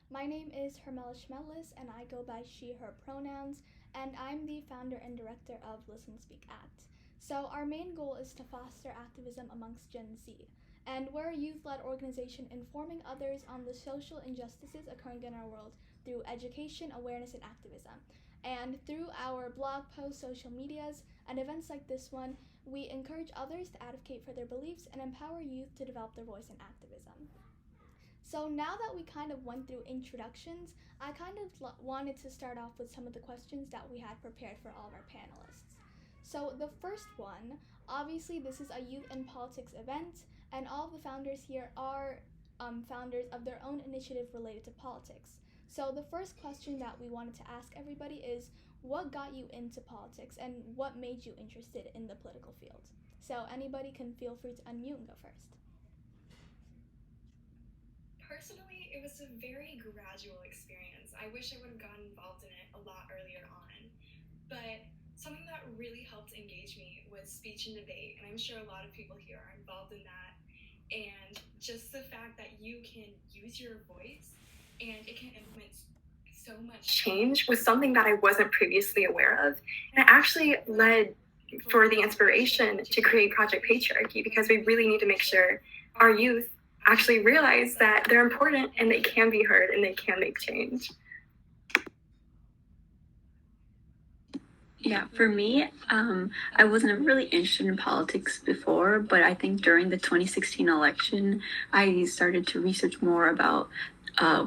My name is Hermela Schmellis, and I go by she, her pronouns, and I'm the founder and director of ListenSpeakAct. So, our main goal is to foster activism amongst Gen Z, and we're a youth led organization informing others on the social injustices occurring in our world through education, awareness, and activism. And through our blog posts, social medias, and events like this one, we encourage others to advocate for their beliefs and empower youth to develop their voice in activism. So now that we kind of went through introductions, I kind of wanted to start off with some of the questions that we had prepared for all of our panelists. So the first one, obviously this is a youth in politics event, and all of the founders here are founders of their own initiative related to politics. So the first question that we wanted to ask everybody is, what got you into politics and what made you interested in the political field? So anybody can feel free to unmute and go first. Personally, it was a very gradual experience. I wish I would have gotten involved in it a lot earlier on. But something that really helped engage me was speech and debate, and I'm sure a lot of people here are involved in that. And just the fact that you can use your voice and it can implement so much change was something that I wasn't previously aware of. And it actually led for the inspiration to create Project Patriarchy, because we really need to make sure our youth actually realize that they're important and they can be heard and they can make change. Yeah, for me, I wasn't really interested in politics before, but I think during the 2016 election, I started to research more about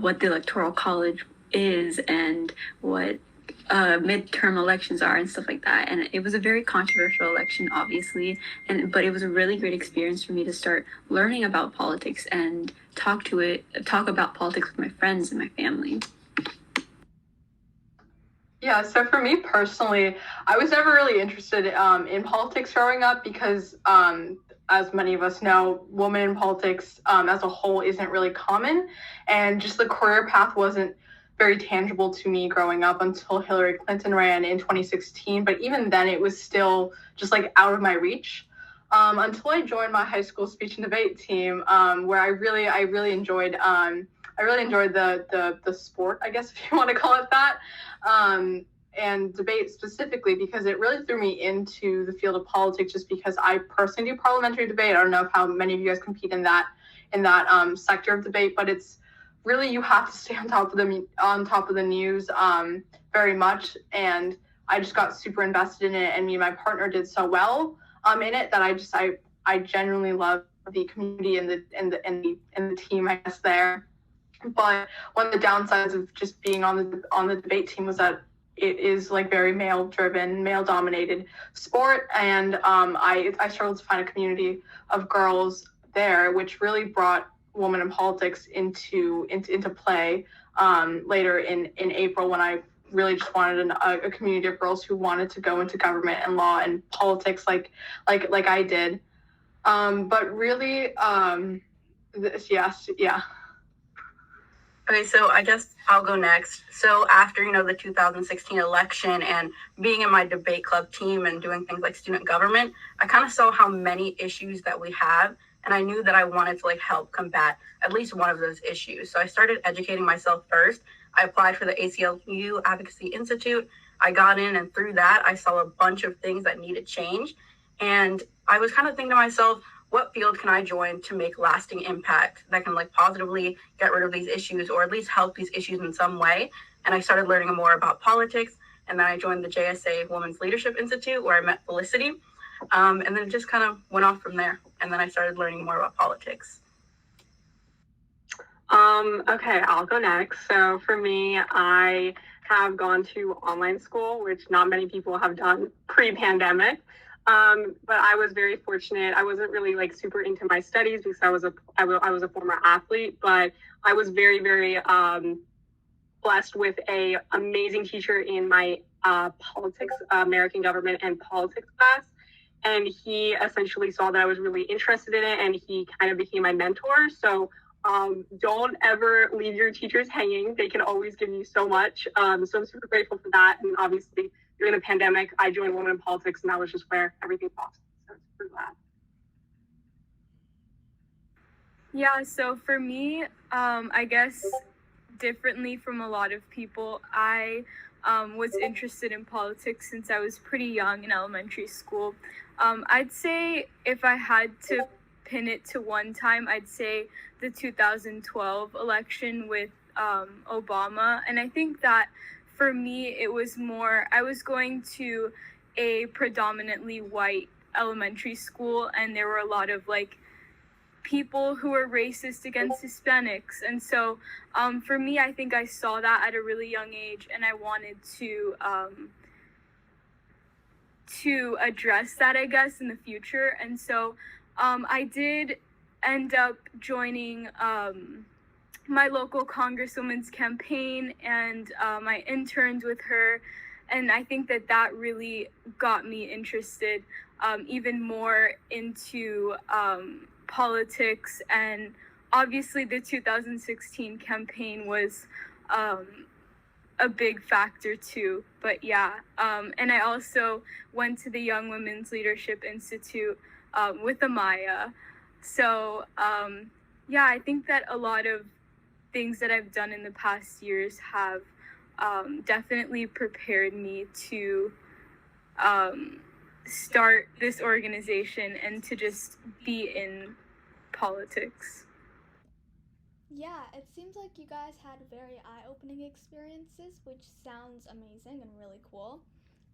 what the Electoral College is and what midterm elections are and stuff like that. And it was a very controversial election, obviously, but it was a really great experience for me to start learning about politics and talk about politics with my friends and my family. Yeah, so for me personally, I was never really interested in politics growing up because, as many of us know, women in politics as a whole isn't really common, and just the career path wasn't very tangible to me growing up until Hillary Clinton ran in 2016. But even then, it was still just like out of my reach. Until I joined my high school speech and debate team, where I really enjoyed the sport, I guess, if you want to call it that, and debate specifically, because it really threw me into the field of politics, just because I personally do parliamentary debate. I don't know how many of you guys compete in that sector of debate, but it's really, you have to stay on top of the news very much, and I just got super invested in it, and me and my partner did so well in it that I genuinely love the community and the team, I guess, there. But one of the downsides of just being on the debate team was that it is like very male driven, male dominated sport, and I struggled to find a community of girls there, which really brought women in politics into play later in April, when I really just wanted a community of girls who wanted to go into government and law and politics like I did. But really, yeah. Okay, so I guess I'll go next. So after, the 2016 election and being in my debate club team and doing things like student government, I kind of saw how many issues that we have, and I knew that I wanted to help combat at least one of those issues. So I started educating myself first. I applied for the ACLU Advocacy Institute. I got in, and through that, I saw a bunch of things that needed change. And I was kind of thinking to myself, what field can I join to make lasting impact that can positively get rid of these issues, or at least help these issues in some way? And I started learning more about politics. And then I joined the JSA Women's Leadership Institute, where I met Felicity. And then it just kind of went off from there. And then I started learning more about politics. Okay, I'll go next. So for me, I have gone to online school, which not many people have done pre-pandemic. But I was very fortunate. I wasn't really super into my studies because I was a former athlete, but I was very, very blessed with a amazing teacher in my politics, American government and politics class. And he essentially saw that I was really interested in it, and he kind of became my mentor. So don't ever leave your teachers hanging. They can always give you so much. So I'm super grateful for that. And obviously, during the pandemic, I joined Women in Politics, and that was just where everything blossomed. So I'm super glad. Yeah, so for me, I guess differently from a lot of people. I was interested in politics since I was pretty young in elementary school. I'd say if I had to pin it to one time, I'd say the 2012 election with Obama. And I think that for me, it was more, I was going to a predominantly white elementary school, and there were a lot of like people who were racist against Hispanics. And so for me, I think I saw that at a really young age, and I wanted to address that, I guess, in the future. And so I did end up joining my local congresswoman's campaign, and I interned with her. And I think that that really got me interested even more into politics. And obviously the 2016 campaign was a big factor too. But yeah, and I also went to the Young Women's Leadership Institute with Amaya. So yeah, I think that a lot of things that I've done in the past years have definitely prepared me to start this organization and to just be in politics. Yeah, it seems like you guys had very eye-opening experiences, which sounds amazing and really cool.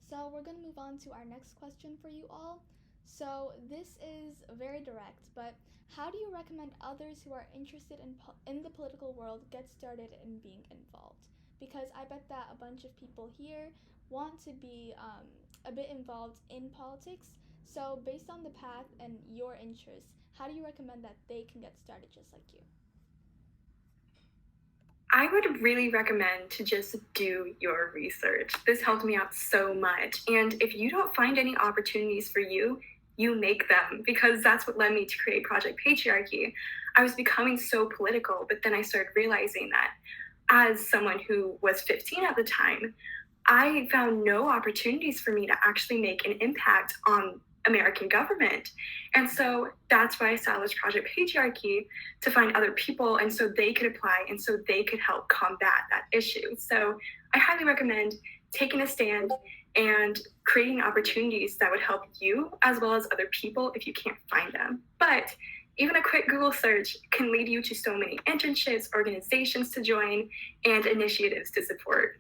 So we're going to move on to our next question for you all. So this is very direct, but how do you recommend others who are interested in the political world get started in being involved? Because I bet that a bunch of people here want to be a bit involved in politics. So based on the path and your interests, how do you recommend that they can get started just like you? I would really recommend to just do your research. This helped me out so much. And if you don't find any opportunities for you, you make them, because that's what led me to create Project Patriarchy. I was becoming so political, but then I started realizing that as someone who was 15 at the time, I found no opportunities for me to actually make an impact on American government. And so that's why I established Project Patriarchy, to find other people and so they could apply and so they could help combat that issue. So I highly recommend taking a stand and creating opportunities that would help you as well as other people if you can't find them. But even a quick Google search can lead you to so many internships, organizations to join, and initiatives to support.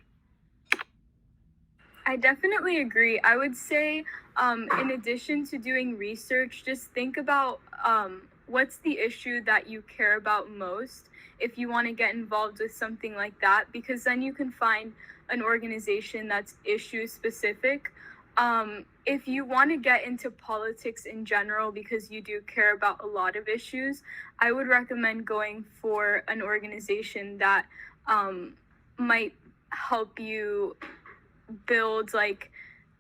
I definitely agree. I would say, in addition to doing research, just think about what's the issue that you care about most if you want to get involved with something like that, because then you can find an organization that's issue specific. If you want to get into politics in general because you do care about a lot of issues, I would recommend going for an organization that might help you build like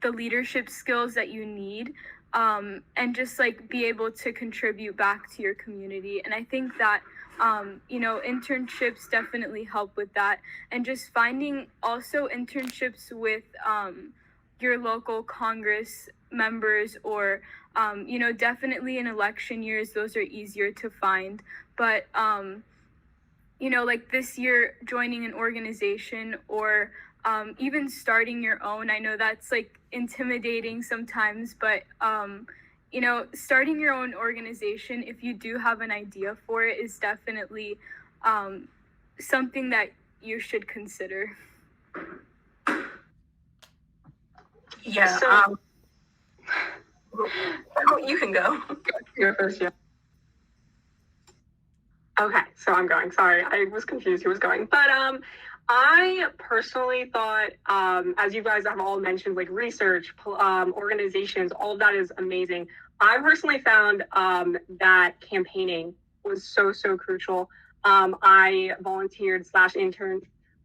the leadership skills that you need, and just like be able to contribute back to your community. And I think that internships definitely help with that, and just finding also internships with your local Congress members, or definitely in election years those are easier to find. But like this year, joining an organization or even starting your own, I know that's like intimidating sometimes, but starting your own organization, if you do have an idea for it, is definitely something that you should consider. Yeah. You can go. Go first, yeah. Okay, so I'm going. Sorry, I was confused who was going. But I personally thought, as you guys have all mentioned, like research, organizations, all of that is amazing. I personally found that campaigning was so crucial. I volunteered / interned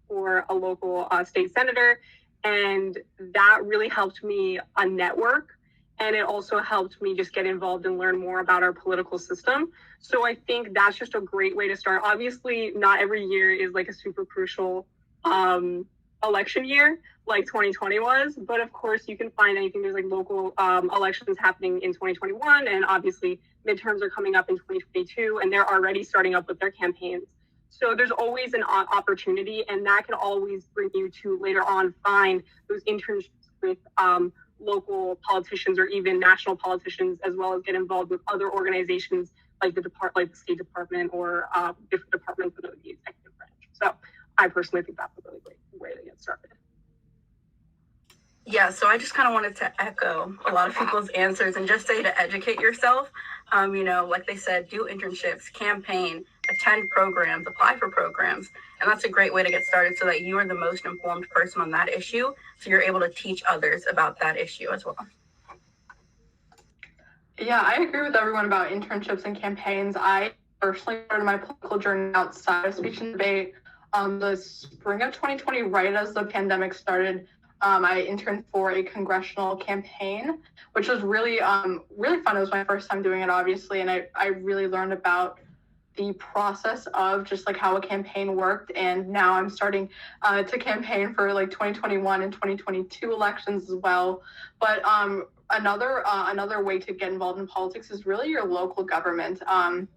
for a local state senator, and that really helped me network. And it also helped me just get involved and learn more about our political system. So I think that's just a great way to start. Obviously, not every year is like a super crucial election year like 2020 was. But of course, you can find anything. There's like local elections happening in 2021. And obviously, midterms are coming up in 2022. And they're already starting up with their campaigns. So there's always an opportunity, and that can always bring you to later on find those internships with local politicians or even national politicians, as well as get involved with other organizations like the State Department or different departments of the executive branch. So I personally think that's a really great way to get started. Yeah, so I just kind of wanted to echo a lot of people's answers and just say to educate yourself. Like they said, do internships, campaign, attend programs, apply for programs. And that's a great way to get started so that you are the most informed person on that issue. So you're able to teach others about that issue as well. Yeah, I agree with everyone about internships and campaigns. I personally started my political journey outside of speech and debate the spring of 2020, right as the pandemic started. I interned for a congressional campaign, which was really fun. It was my first time doing it, obviously, and I really learned about the process of just like how a campaign worked. And now I'm starting to campaign for like 2021 and 2022 elections as well. But another way to get involved in politics is really your local government. I'm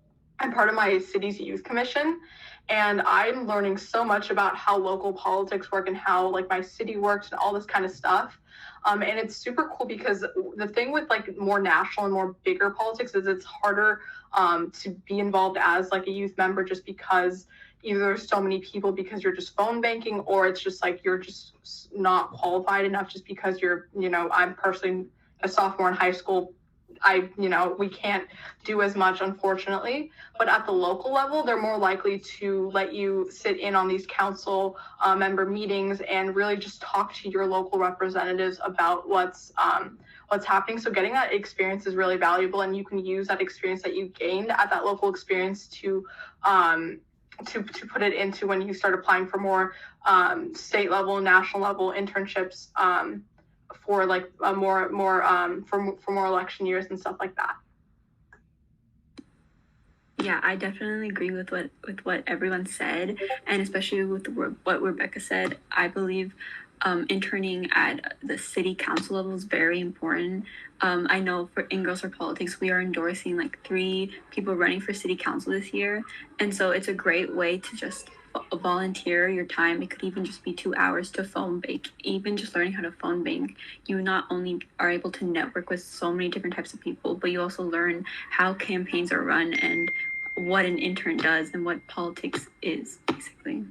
part of my city's youth commission, and I'm learning so much about how local politics work and how like my city works and all this kind of stuff. And it's super cool because the thing with like more national and more bigger politics is it's harder to be involved as like a youth member, just because either there's so many people because you're just phone banking, or it's just like you're just not qualified enough just because you're, I'm personally a sophomore in high school. We can't do as much, unfortunately. But at the local level, they're more likely to let you sit in on these council member meetings and really just talk to your local representatives about what's happening. So getting that experience is really valuable, and you can use that experience that you gained at that local experience to put it into when you start applying for more state level, national level internships. For like more election years and stuff like that. Yeah, I definitely agree with what everyone said, and especially with what Rebecca said. I believe interning at the city council level is very important. I know in Girls for Politics, we are endorsing like 3 people running for city council this year, and so it's a great way to just volunteer your time. It could even just be 2 hours to phone bank. Even just learning how to phone bank, you not only are able to network with so many different types of people, but you also learn how campaigns are run and what an intern does and what politics is, basically.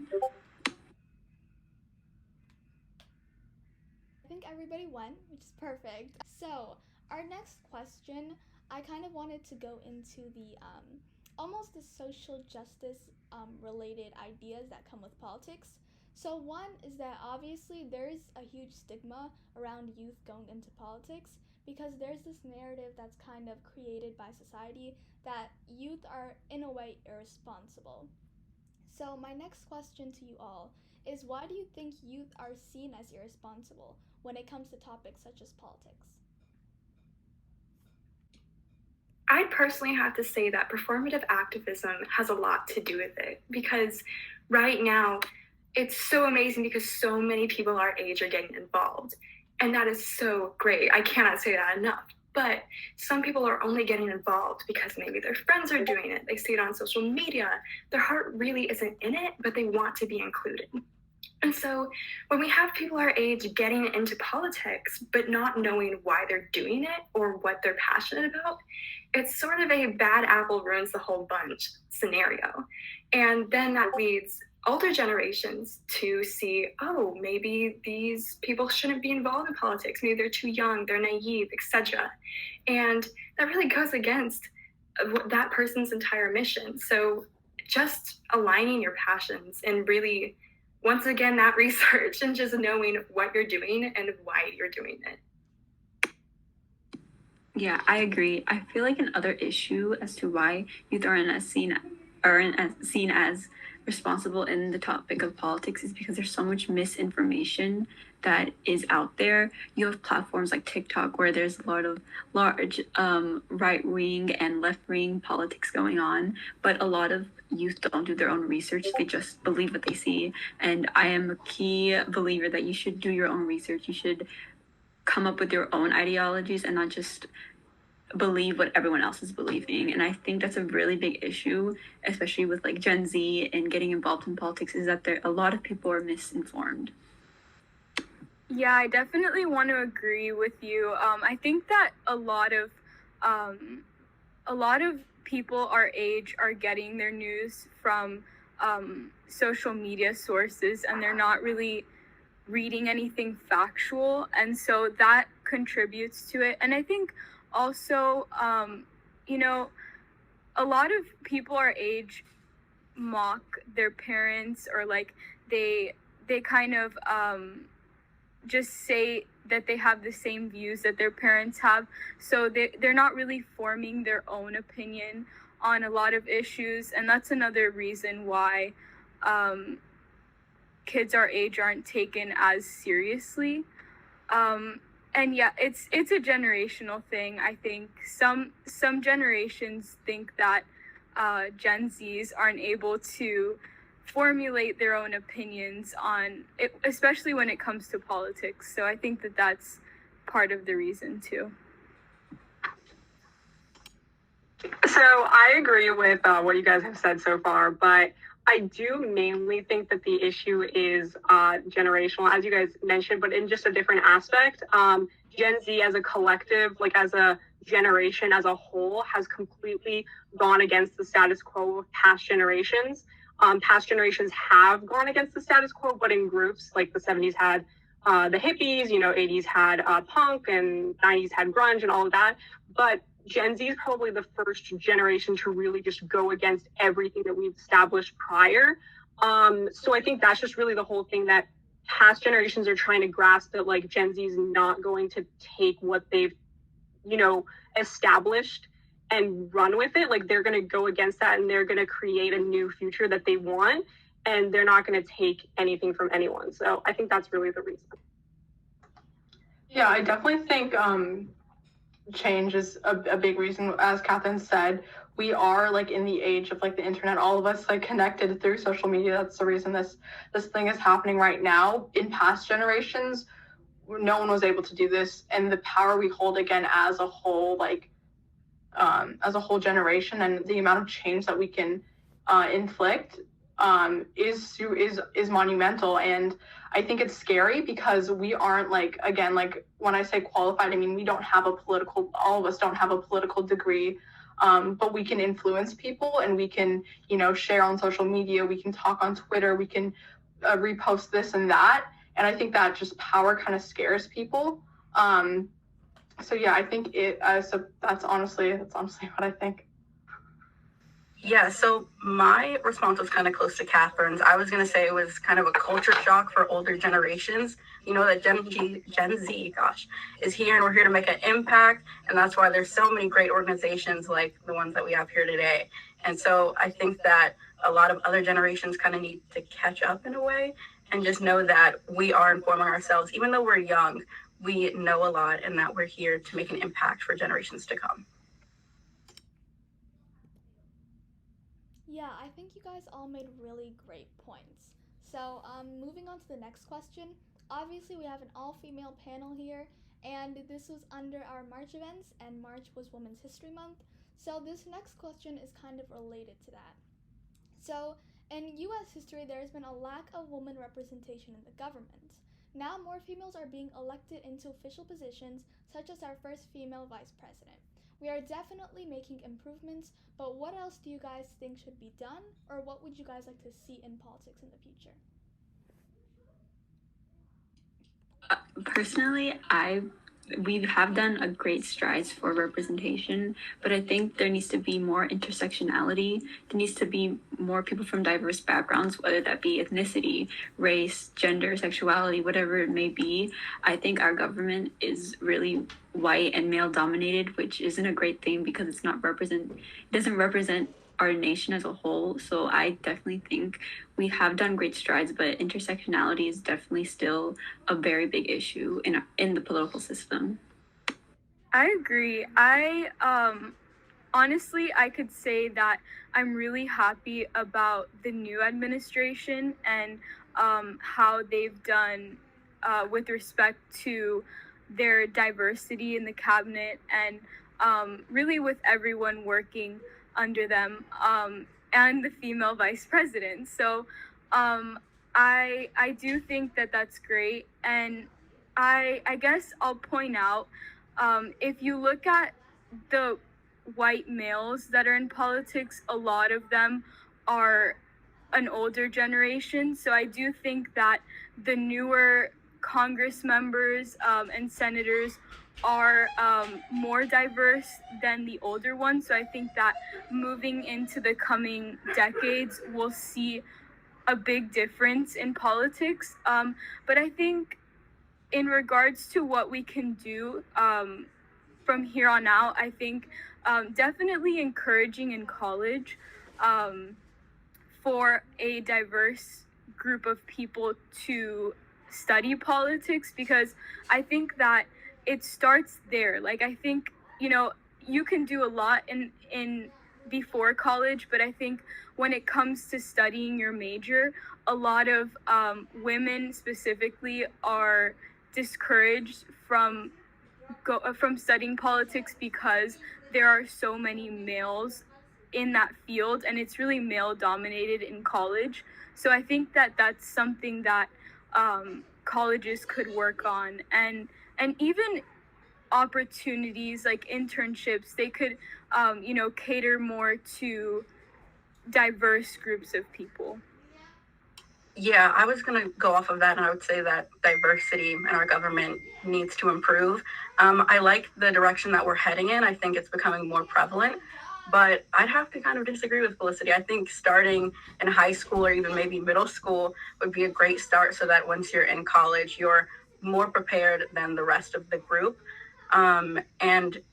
I think everybody went, which is perfect. So our next question, I kind of wanted to go into the almost the social justice related ideas that come with politics. So one is that obviously there's a huge stigma around youth going into politics, because there's this narrative that's kind of created by society that youth are in a way irresponsible. So my next question to you all is, why do you think youth are seen as irresponsible when it comes to topics such as politics? I personally have to say that performative activism has a lot to do with it, because right now it's so amazing because so many people our age are getting involved. And that is so great. I cannot say that enough. But some people are only getting involved because maybe their friends are doing it. They see it on social media. Their heart really isn't in it, but they want to be included. And so when we have people our age getting into politics, but not knowing why they're doing it or what they're passionate about, it's sort of a bad apple ruins the whole bunch scenario. And then that leads older generations to see, oh, maybe these people shouldn't be involved in politics. Maybe they're too young, they're naive, etc. And that really goes against that person's entire mission. So just aligning your passions and really, once again, that research and just knowing what you're doing and why you're doing it. Yeah, I agree. I feel like another issue as to why youth aren't seen as responsible in the topic of politics is because there's so much misinformation that is out there. You have platforms like TikTok where there's a lot of large right-wing and left-wing politics going on, but a lot of youth don't do their own research. They just believe what they see. And I am a key believer that you should do your own research. You should come up with your own ideologies and not just believe what everyone else is believing. And I think that's a really big issue, especially with like Gen Z and getting involved in politics, is that a lot of people are misinformed. Yeah, I definitely want to agree with you. I think that a lot of people our age are getting their news from social media sources, and they're not really reading anything factual, and so that contributes to it. And I think also, you know, a lot of people our age mock their parents, or like they kind of just say that they have the same views that their parents have, so they're not really forming their own opinion on a lot of issues. And that's another reason why kids our age aren't taken as seriously. And yeah, it's a generational thing. I think some generations think that Gen Zs aren't able to formulate their own opinions on it, especially when it comes to politics. So I think that that's part of the reason too. So I agree with what you guys have said so far, but I do mainly think that the issue is generational, as you guys mentioned, but in just a different aspect. Gen Z as a collective, like as a generation as a whole, has completely gone against the status quo of past generations. Past generations have gone against the status quo, but in groups. Like the 70s had the hippies, 80s had punk, and 90s had grunge and all of that. But Gen Z is probably the first generation to really just go against everything that we've established prior. So I think that's just really the whole thing, that past generations are trying to grasp that like Gen Z is not going to take what they've, established and run with it. Like they're going to go against that, and they're going to create a new future that they want, and they're not going to take anything from anyone. So I think that's really the reason. Yeah, I definitely think change is a big reason. As Catherine said, we are like in the age of like the internet, all of us like connected through social media. That's the reason this thing is happening right now. In past generations, no one was able to do this, and the power we hold again as a whole, like as a whole generation, and the amount of change that we can inflict is monumental. And I think it's scary because we aren't like, again, like when I say qualified, I mean, all of us don't have a political degree, but we can influence people, and we can, share on social media, we can talk on Twitter, we can repost this and that. And I think that just power kind of scares people. So yeah, I think so that's honestly what I think. Yeah, so my response was kind of close to Catherine's. I was going to say it was kind of a culture shock for older generations. That Gen Z, is here, and we're here to make an impact. And that's why there's so many great organizations like the ones that we have here today. And so I think that a lot of other generations kind of need to catch up in a way, and just know that we are informing ourselves. Even though we're young, we know a lot, and that we're here to make an impact for generations to come. Yeah, I think you guys all made really great points. So, moving on to the next question. Obviously, we have an all-female panel here, and this was under our March events, and March was Women's History Month. So this next question is kind of related to that. So, in U.S. history, there has been a lack of woman representation in the government. Now more females are being elected into official positions, such as our first female vice president. We are definitely making improvements, but what else do you guys think should be done, or what would you guys like to see in politics in the future? Personally, we have done a great strides for representation, but I think there needs to be more intersectionality. There needs to be more people from diverse backgrounds, whether that be ethnicity, race, gender, sexuality, whatever it may be. I think our government is really white and male dominated, which isn't a great thing because it doesn't represent our nation as a whole. So I definitely think we have done great strides, but intersectionality is definitely still a very big issue in the political system. I agree. Honestly, I could say that I'm really happy about the new administration and how they've done with respect to their diversity in the cabinet, and really with everyone working under them, and the female vice president. So I do think that that's great. And I guess I'll point out, if you look at the white males that are in politics, a lot of them are an older generation. So I do think that the newer Congress members and senators are more diverse than the older ones. So I think that moving into the coming decades, we'll see a big difference in politics. But I think in regards to what we can do from here on out, I think definitely encouraging in college for a diverse group of people to study politics, because I think that it starts there. Like, I think, you can do a lot in before college, but I think when it comes to studying your major, a lot of women specifically are discouraged from studying politics because there are so many males in that field, and it's really male dominated in college. So I think that that's something that colleges could work on, and even opportunities like internships, they could cater more to diverse groups of people. Yeah, I was going to go off of that, and I would say that diversity in our government needs to improve. I like the direction that we're heading in. I think it's becoming more prevalent, but I'd have to kind of disagree with Felicity. I think starting in high school or even maybe middle school would be a great start, so that once you're in college, you're more prepared than the rest of the group. And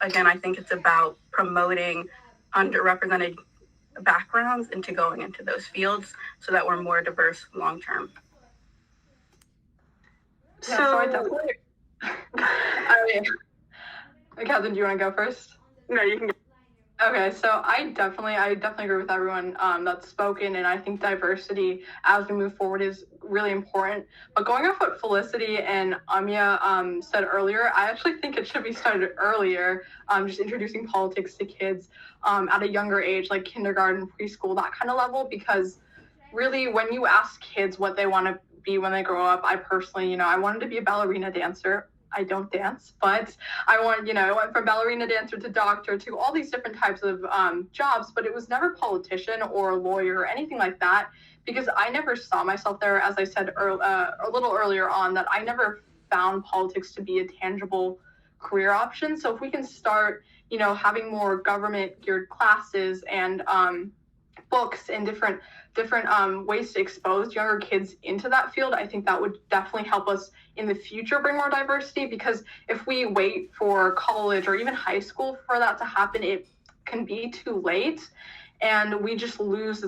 again, I think it's about promoting underrepresented backgrounds into going into those fields so that we're more diverse long term. So I definitely Catherine, do you want to go first? No, you can go. Okay, so I definitely agree with everyone that's spoken, and I think diversity as we move forward is really important. But going off what Felicity and Amya said earlier, I actually think it should be started earlier, just introducing politics to kids at a younger age, like kindergarten, preschool, that kind of level, because really when you ask kids what they want to be when they grow up, I personally, I wanted to be a ballerina dancer. I don't dance, but I went from ballerina dancer to doctor to all these different types of jobs, but it was never politician or lawyer or anything like that, because I never saw myself there. As I said a little earlier on, that I never found politics to be a tangible career option. So if we can start, having more government geared classes and books and different ways to expose younger kids into that field, I think that would definitely help us in the future bring more diversity, because if we wait for college or even high school for that to happen, it can be too late, and we just lose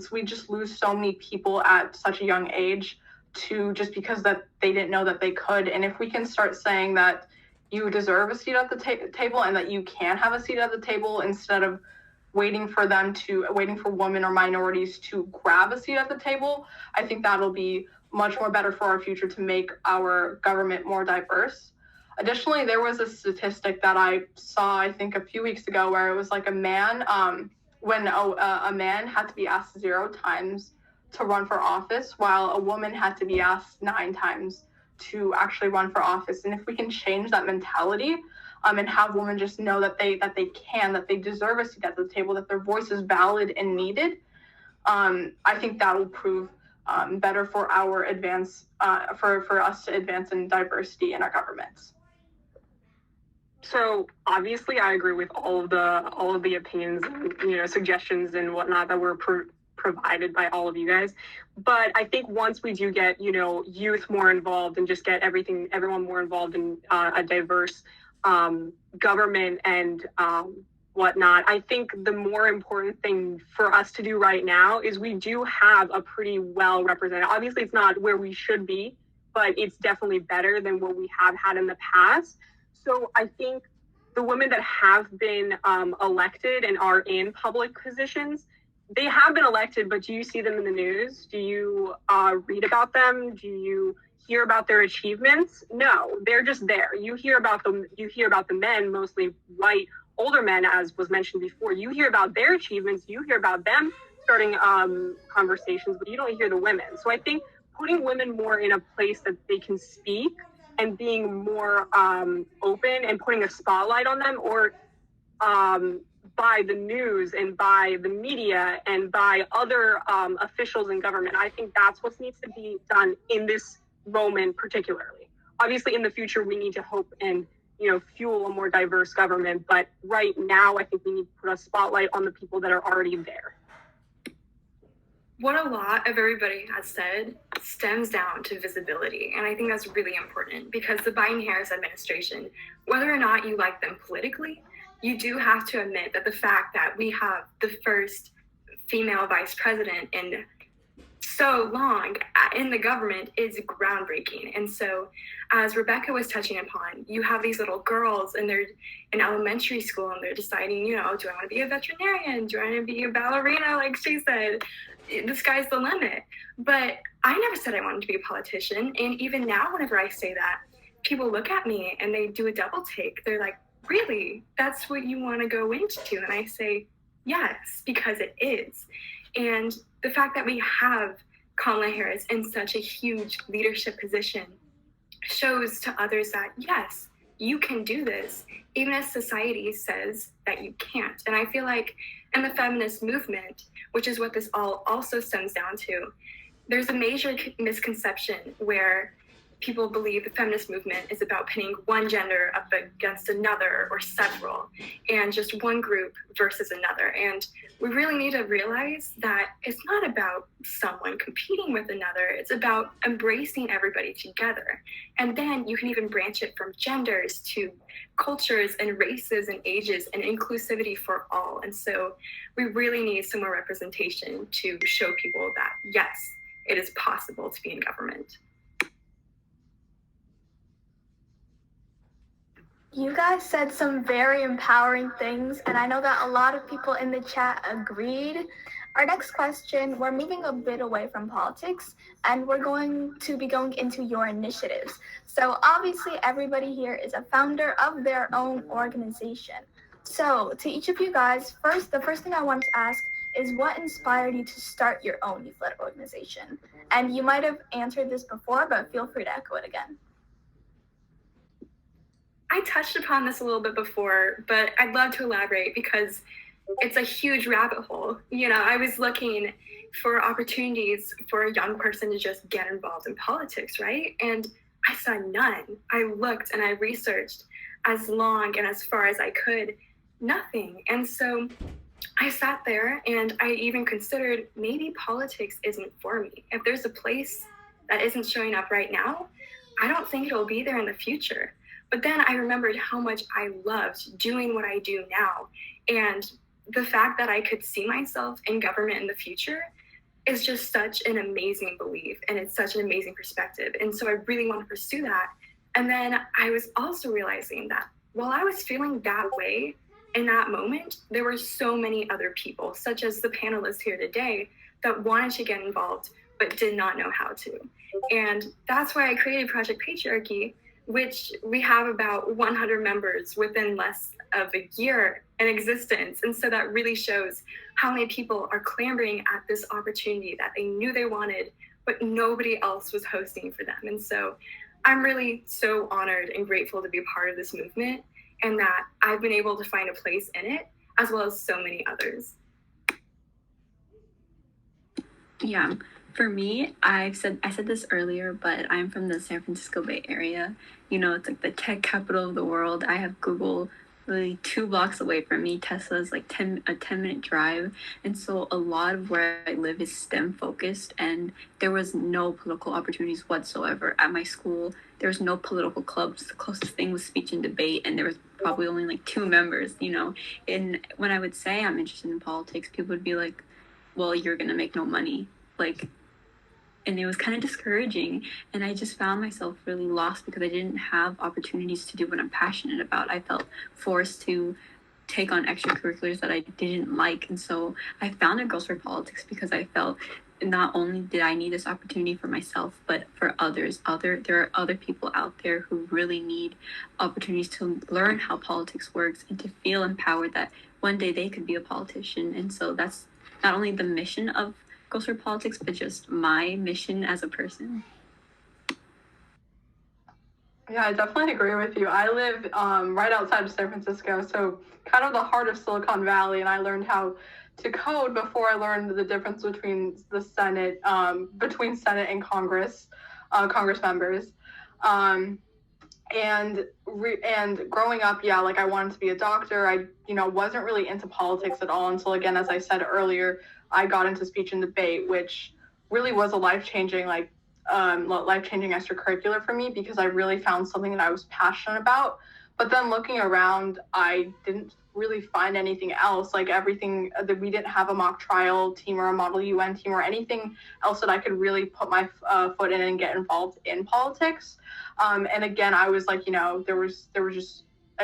so many people at such a young age to just because that they didn't know that they could. And if we can start saying that you deserve a seat at the table and that you can have a seat at the table, instead of waiting for women or minorities to grab a seat at the table, I think that'll be much more better for our future to make our government more diverse. Additionally, there was a statistic that I saw, I think a few weeks ago, where it was like a man, when a man had to be asked 0 times to run for office, while a woman had to be asked 9 times to actually run for office. And if we can change that mentality, and have women just know that they deserve a seat at the table, that their voice is valid and needed, I think that will prove better for our for us to advance in diversity in our governments. So obviously, I agree with all of the opinions and suggestions and whatnot that were provided by all of you guys. But I think once we do get youth more involved and just get everyone more involved in a diverse government and whatnot, I think the more important thing for us to do right now is we do have a pretty well represented. Obviously, it's not where we should be, but it's definitely better than what we have had in the past. So I think the women that have been elected and are in public positions, they have been elected, but do you see them in the news? Do you read about them? Do you hear about their achievements? No, they're just there. You hear about them. You hear about the men, mostly white older men, as was mentioned before, you hear about their achievements, you hear about them starting conversations, but you don't hear the women. So I think putting women more in a place that they can speak and being more open and putting a spotlight on them, or by the news and by the media and by other officials in government. I think that's what needs to be done in this moment particularly. Obviously, in the future, we need to hope and fuel a more diverse government. But right now, I think we need to put a spotlight on the people that are already there. What a lot of everybody has said stems down to visibility. And I think that's really important because the Biden-Harris administration, whether or not you like them politically, you do have to admit that the fact that we have the first female vice president in so long in the government is groundbreaking. And so, as Rebecca was touching upon, you have these little girls and they're in elementary school and they're deciding, do I want to be a veterinarian? Do I want to be a ballerina? Like she said, the sky's the limit. But I never said I wanted to be a politician. And even now, whenever I say that, people look at me and they do a double take. They're like, really? That's what you want to go into? And I say, yes, because it is. And the fact that we have Kamala Harris in such a huge leadership position shows to others that, yes, you can do this, even as society says that you can't. And I feel like in the feminist movement, which is what this all also stems down to, there's a major misconception where people believe the feminist movement is about pitting one gender up against another or several, and just one group versus another. And we really need to realize that it's not about someone competing with another, it's about embracing everybody together. And then you can even branch it from genders to cultures and races and ages and inclusivity for all. And so we really need some more representation to show people that, yes, it is possible to be in government. You guys said some very empowering things, and I know that a lot of people in the chat agreed. Our next question, we're moving a bit away from politics, and we're going to be going into your initiatives. So obviously everybody here is a founder of their own organization. So to each of you guys, the first thing I wanted to ask is what inspired you to start your own youth-led organization? And you might have answered this before, but feel free to echo it again. I touched upon this a little bit before, but I'd love to elaborate because it's a huge rabbit hole. I was looking for opportunities for a young person to just get involved in politics, right? And I saw none. I looked and I researched as long and as far as I could, nothing. And so I sat there and I even considered maybe politics isn't for me. If there's a place that isn't showing up right now, I don't think it'll be there in the future. But then I remembered how much I loved doing what I do now. And the fact that I could see myself in government in the future is just such an amazing belief. And it's such an amazing perspective. And so I really want to pursue that. And then I was also realizing that while I was feeling that way in that moment, there were so many other people, such as the panelists here today, that wanted to get involved, but did not know how to. And that's why I created Project Patriarchy, which we have about 100 members within less of a year in existence. And so that really shows how many people are clamoring at this opportunity that they knew they wanted, but nobody else was hosting for them. And so I'm really so honored and grateful to be a part of this movement and that I've been able to find a place in it, as well as so many others. Yeah. For me, I said this earlier, but I'm from the San Francisco Bay Area. It's like the tech capital of the world. I have Google literally 2 blocks away from me. Tesla's like a 10-minute drive. And so a lot of where I live is STEM focused, and there was no political opportunities whatsoever at my school. There was no political clubs. The closest thing was speech and debate, and there was probably only like 2 members, And when I would say I'm interested in politics, people would be like, well, you're going to make no money. And it was kind of discouraging. And I just found myself really lost because I didn't have opportunities to do what I'm passionate about. I felt forced to take on extracurriculars that I didn't like. And so I founded Girls for Politics because I felt not only did I need this opportunity for myself, but for others. There are other people out there who really need opportunities to learn how politics works and to feel empowered that one day they could be a politician. And so that's not only the mission of Girls for Politics, but just my mission as a person. Yeah, I definitely agree with you. I live right outside of San Francisco, so kind of the heart of Silicon Valley, and I learned how to code before I learned the difference between the Senate, between Senate and Congress, Congress members. And growing up, yeah, like I wanted to be a doctor. I, wasn't really into politics at all until, again, as I said earlier, I got into speech and debate, which really was a life-changing extracurricular for me because I really found something that I was passionate about. But then looking around, I didn't really find anything else, like everything that we didn't have a mock trial team or a Model UN team or anything else that I could really put my foot in and get involved in politics. And again, I was like, it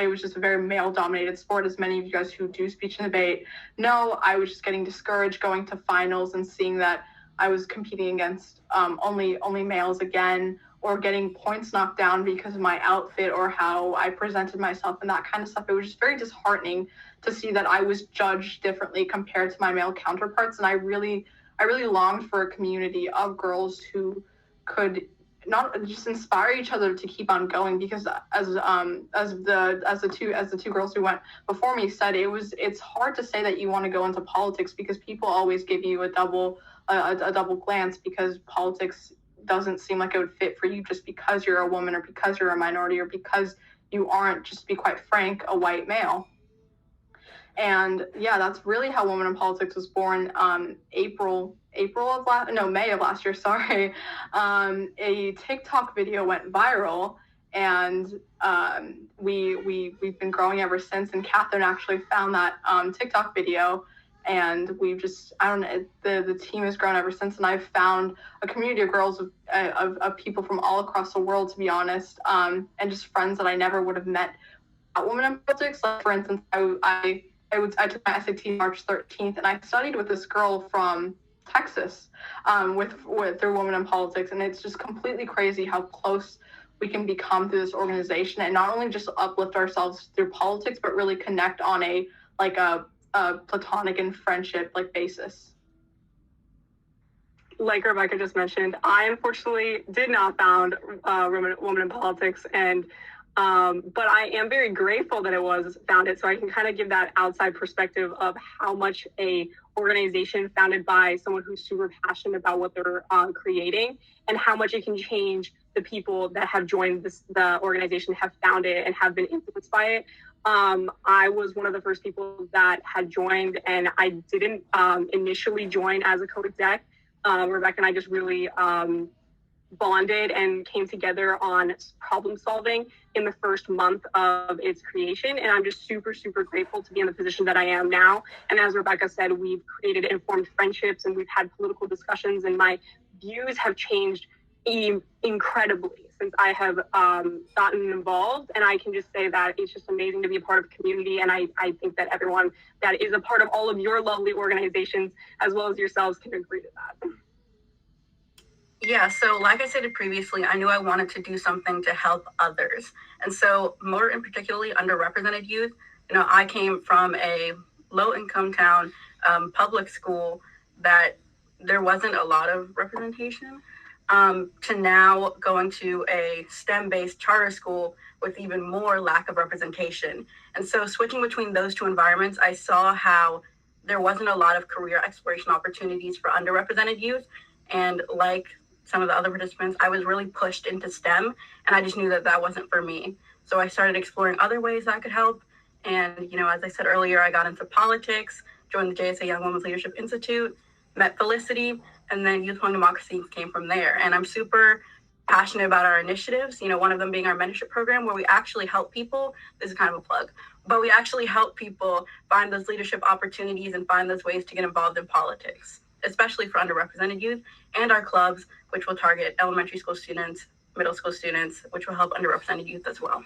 was just a very male dominated sport, as many of you guys who do speech and debate know. I was just getting discouraged going to finals and seeing that I was competing against only males again, or getting points knocked down because of my outfit or how I presented myself and that kind of stuff. It was just very disheartening to see that I was judged differently compared to my male counterparts. And I really longed for a community of girls who could not just inspire each other to keep on going, because as the two girls who went before me said, it's hard to say that you want to go into politics because people always give you a double glance, because politics doesn't seem like it would fit for you just because you're a woman or because you're a minority or because you aren't, just to be quite frank, a white male. And yeah, that's really how Women in Politics was born. May of last year, sorry. A TikTok video went viral, and we've been growing ever since. And Catherine actually found that TikTok video, and we've just, I don't know, the team has grown ever since. And I've found a community of girls of people from all across the world, to be honest, and just friends that I never would have met at Women in Politics. Like, for instance, I took my SAT March 13th, and I studied with this girl from Texas through Women in Politics, and it's just completely crazy how close we can become through this organization, and not only just uplift ourselves through politics, but really connect on a platonic and friendship basis. Like Rebecca just mentioned, I unfortunately did not found Women in Politics, and but I am very grateful that it was founded, so I can kind of give that outside perspective of how much a organization founded by someone who's super passionate about what they're creating, and how much it can change the people that have joined the organization, have found it, and have been influenced by it. I was one of the first people that had joined, and I didn't initially join as a co-exec. Rebecca and I just really bonded and came together on problem solving in the first month of its creation. And I'm just super, super grateful to be in the position that I am now. And as Rebecca said, we've created informed friendships, and we've had political discussions, and my views have changed incredibly since I have gotten involved. And I can just say that it's just amazing to be a part of a community. And I think that everyone that is a part of all of your lovely organizations, as well as yourselves, can agree to that. Yeah, so like I said previously, I knew I wanted to do something to help others. And so more in particularly underrepresented youth, I came from a low-income town, public school, that there wasn't a lot of representation, to now going to a STEM-based charter school with even more lack of representation. And so switching between those two environments, I saw how there wasn't a lot of career exploration opportunities for underrepresented youth. And like some of the other participants, I was really pushed into STEM, and I just knew that that wasn't for me. So I started exploring other ways that I could help. And, as I said earlier, I got into politics, joined the JSA Young Women's Leadership Institute, met Felicity, and then Upholding Democracy came from there. And I'm super passionate about our initiatives, one of them being our mentorship program, where we actually help people. This is kind of a plug, but we actually help people find those leadership opportunities and find those ways to get involved in politics, especially for underrepresented youth, and our clubs, which will target elementary school students, middle school students, which will help underrepresented youth as well.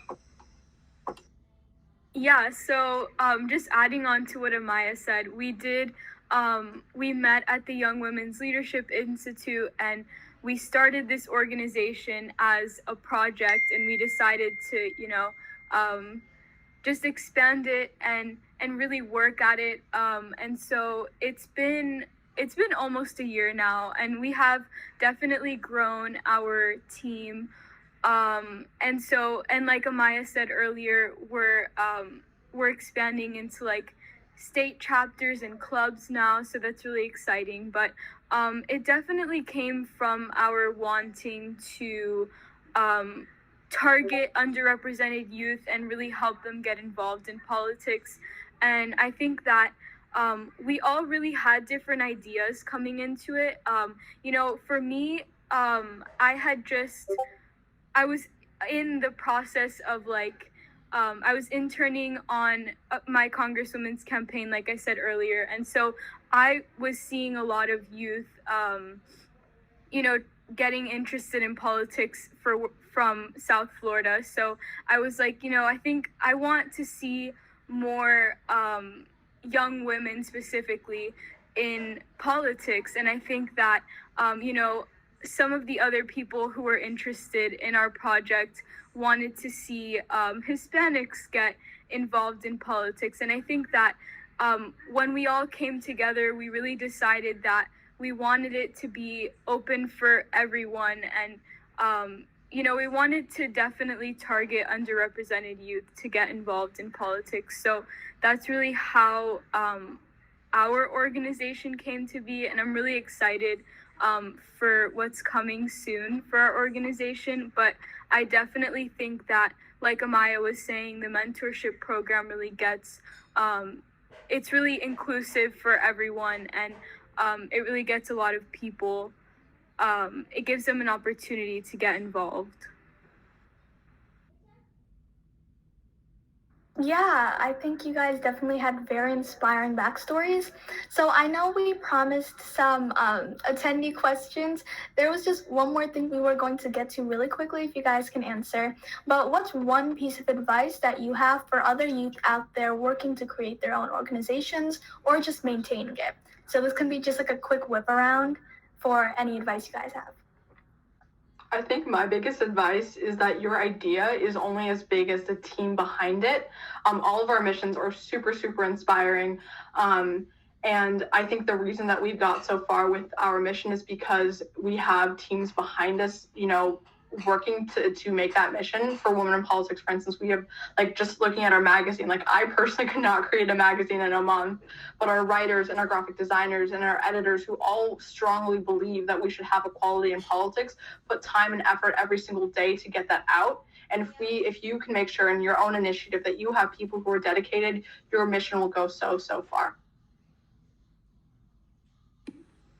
Yeah, so just adding on to what Amaya said, we did we met at the Young Women's Leadership Institute, and we started this organization as a project, and we decided to, just expand it and really work at it. And so it's been almost a year now, and we have definitely grown our team. And like Amaya said earlier, we're expanding into like state chapters and clubs now, so that's really exciting. But it definitely came from our wanting to target underrepresented youth and really help them get involved in politics. And I think that we all really had different ideas coming into it. For me, I was in the process of I was interning on my Congresswoman's campaign, like I said earlier. And so I was seeing a lot of youth, getting interested in politics from South Florida. So I was like, I think I want to see more young women specifically in politics. And I think that, some of the other people who were interested in our project wanted to see Hispanics get involved in politics. And I think that when we all came together, we really decided that we wanted it to be open for everyone. And, we wanted to definitely target underrepresented youth to get involved in politics. So that's really how our organization came to be. And I'm really excited for what's coming soon for our organization. But I definitely think that, like Amaya was saying, the mentorship program really gets, it's really inclusive for everyone, and it really gets a lot of people, it gives them an opportunity to get involved. Yeah, I think you guys definitely had very inspiring backstories. So I know we promised some attendee questions. There was just one more thing we were going to get to really quickly, if you guys can answer. But what's one piece of advice that you have for other youth out there working to create their own organizations or just maintaining it? So this can be just like a quick whip around for any advice you guys have. I think my biggest advice is that your idea is only as big as the team behind it. All of our missions are super, super inspiring. And I think the reason that we've got so far with our mission is because we have teams behind us, working to make that mission. For Women in Politics, for instance, we have, just looking at our magazine, I personally could not create a magazine in a month, but our writers and our graphic designers and our editors, who all strongly believe that we should have equality in politics, put time and effort every single day to get that out. And if you can make sure in your own initiative that you have people who are dedicated, your mission will go so far.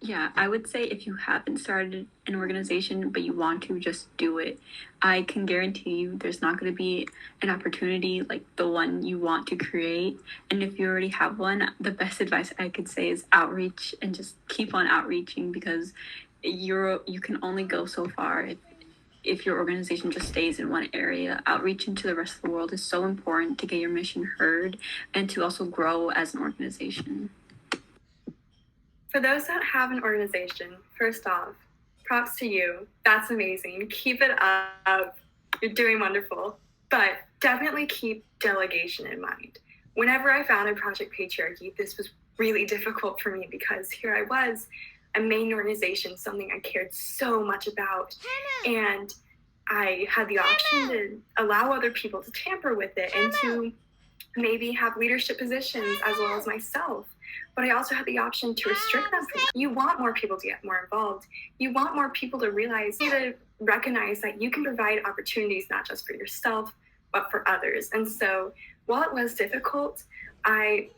Yeah, I would say if you haven't started an organization, but you want to, just do it. I can guarantee you there's not going to be an opportunity like the one you want to create. And if you already have one, the best advice I could say is outreach, and just keep on outreaching, because you can only go so far if your organization just stays in one area. Outreach into the rest of the world is so important to get your mission heard and to also grow as an organization. For those that have an organization, first off, props to you. That's amazing. Keep it up. You're doing wonderful. But definitely keep delegation in mind. Whenever I founded Project Patriarchy, this was really difficult for me, because here I was, a main organization, something I cared so much about. And I had the option to allow other people to tamper with it and to maybe have leadership positions as well as myself. But I also had the option to restrict them. You want more people to get more involved. You want more people to recognize that you can provide opportunities not just for yourself, but for others. And so while it was difficult, I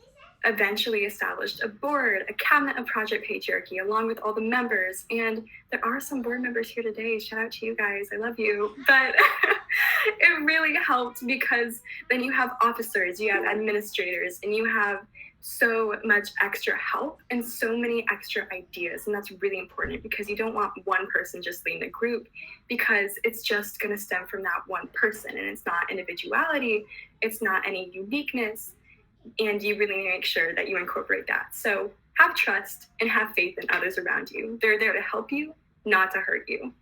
eventually established a board, a cabinet of Project Patriarchy, along with all the members. And there are some board members here today. Shout out to you guys. I love you. But it really helped, because then you have officers, you have administrators, and you have so much extra help and so many extra ideas. And that's really important, because you don't want one person just leading the group, because it's just going to stem from that one person, and it's not individuality, it's not any uniqueness, and you really need to make sure that you incorporate that. So have trust, and have faith in others around you. They're there to help you, not to hurt you.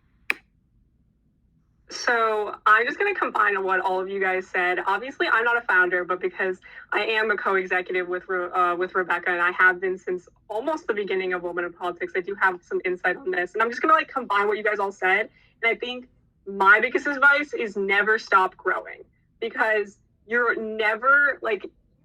So I'm just going to combine what all of you guys said. Obviously, I'm not a founder, but because I am a co-executive with Rebecca, and I have been since almost the beginning of Women in Politics, I do have some insight on this. And I'm just going to combine what you guys all said. And I think my biggest advice is never stop growing, because you're never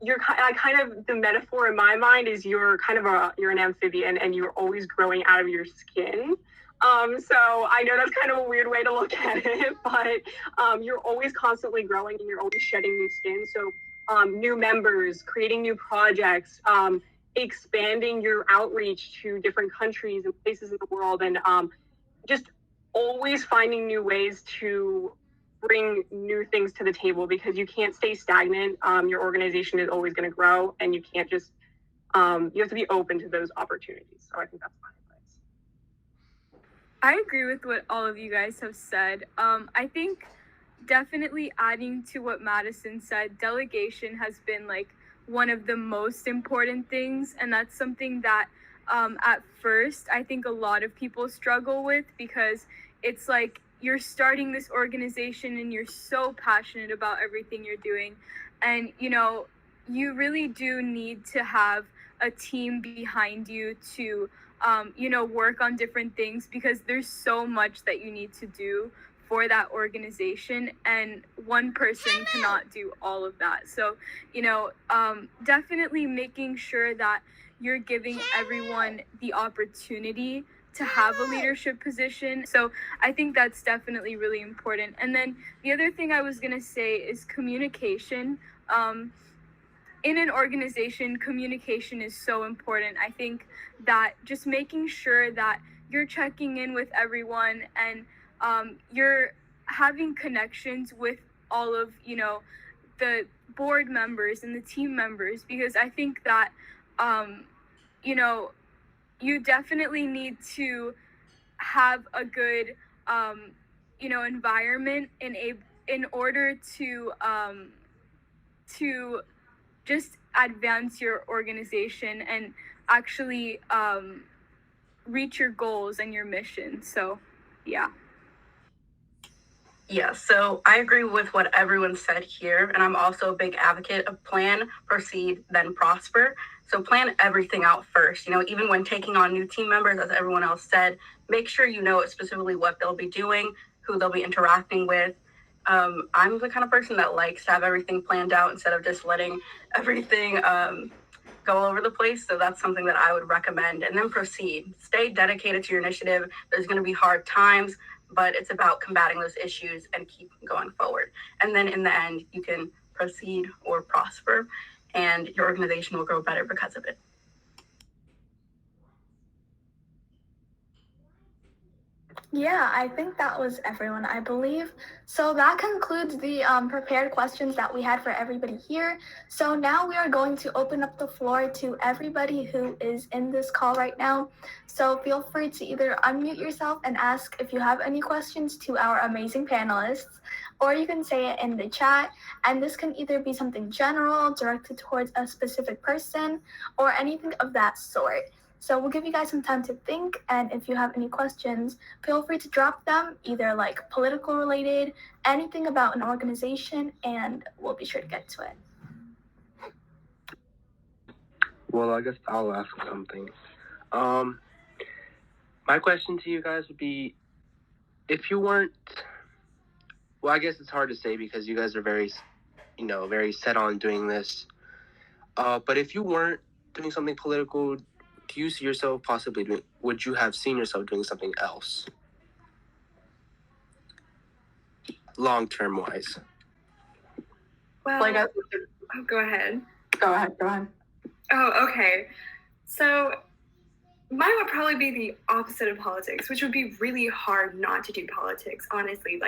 the metaphor in my mind is you're an amphibian and you're always growing out of your skin. So I know that's kind of a weird way to look at it, but you're always constantly growing and you're always shedding new skin. So new members, creating new projects, expanding your outreach to different countries and places in the world, and just always finding new ways to bring new things to the table, because you can't stay stagnant. Your organization is always going to grow, and you can't just, you have to be open to those opportunities. So I think that's my advice. I agree with what all of you guys have said. I think definitely adding to what Madison said, delegation has been one of the most important things. And that's something that at first, I think a lot of people struggle with, because it's you're starting this organization and you're so passionate about everything you're doing. And, you really do need to have a team behind you to, work on different things, because there's so much that you need to do for that organization, and one person cannot do all of that. So, definitely making sure that you're giving everyone the opportunity to have a leadership position. So I think that's definitely really important. And then the other thing I was going to say is communication. In an organization, communication is so important. I think that just making sure that you're checking in with everyone, and you're having connections with all of, the board members and the team members, because I think that, you definitely need to have a good, environment in order to just advance your organization and actually reach your goals and your mission. So, yeah. Yeah, so I agree with what everyone said here, and I'm also a big advocate of plan, proceed, then prosper. So plan everything out first. Even when taking on new team members, as everyone else said, make sure you know specifically what they'll be doing, who they'll be interacting with. I'm the kind of person that likes to have everything planned out instead of just letting everything go all over the place. So that's something that I would recommend. And then proceed. Stay dedicated to your initiative. There's going to be hard times, but it's about combating those issues and keep going forward. And then in the end, you can proceed or prosper, and your organization will grow better because of it. Yeah, I think that was everyone, I believe. So that concludes the prepared questions that we had for everybody here. So now we are going to open up the floor to everybody who is in this call right now. So feel free to either unmute yourself and ask if you have any questions to our amazing panelists, or you can say it in the chat. And this can either be something general, directed towards a specific person, or anything of that sort. So we'll give you guys some time to think, and if you have any questions, feel free to drop them, either political related, anything about an organization, and we'll be sure to get to it. Well, I guess I'll ask something. My question to you guys would be, if you weren't, well, I guess it's hard to say because you guys are very set on doing this. But if you weren't doing something political, do you see yourself possibly doing, would you have seen yourself doing something else? Long-term wise. Well, go ahead. Go ahead. Oh, okay. So mine would probably be the opposite of politics, which would be really hard not to do politics, honestly.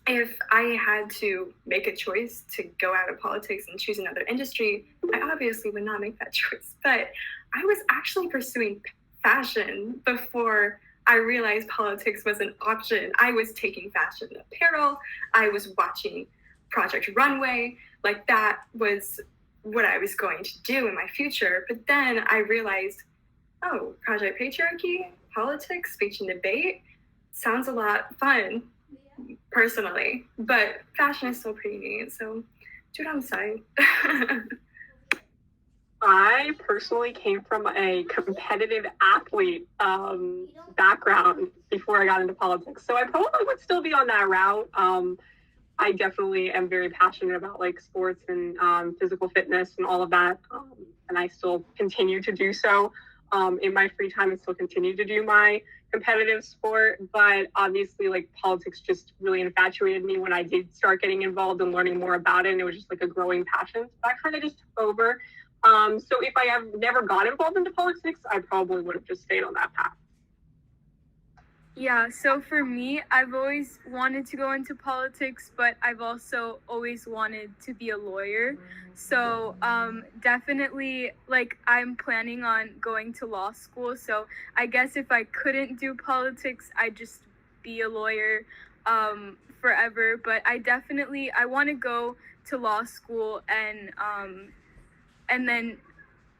If I had to make a choice to go out of politics and choose another industry, I obviously would not make that choice. But I was actually pursuing fashion before I realized politics was an option. I was taking fashion apparel. I was watching Project Runway. That was what I was going to do in my future. But then I realized oh, Project Patriarchy, politics, speech and debate. Sounds a lot fun, personally, but fashion is still pretty neat, so do it on the side. I personally came from a competitive athlete background before I got into politics, so I probably would still be on that route. I definitely am very passionate about like sports and physical fitness and all of that, and I still continue to do so in my free time and still continue to do my competitive sport. But obviously, like politics just really infatuated me when I did start getting involved and learning more about it, and it was just like a growing passion. So that kind of just took over. So if I have never got involved into politics, I probably would have just stayed on that path. Yeah, so for me, I've always wanted to go into politics, but I've also always wanted to be a lawyer. So definitely, like, I'm planning on going to law school. So I guess if I couldn't do politics, I'd just be a lawyer forever. But I want to go to law school and then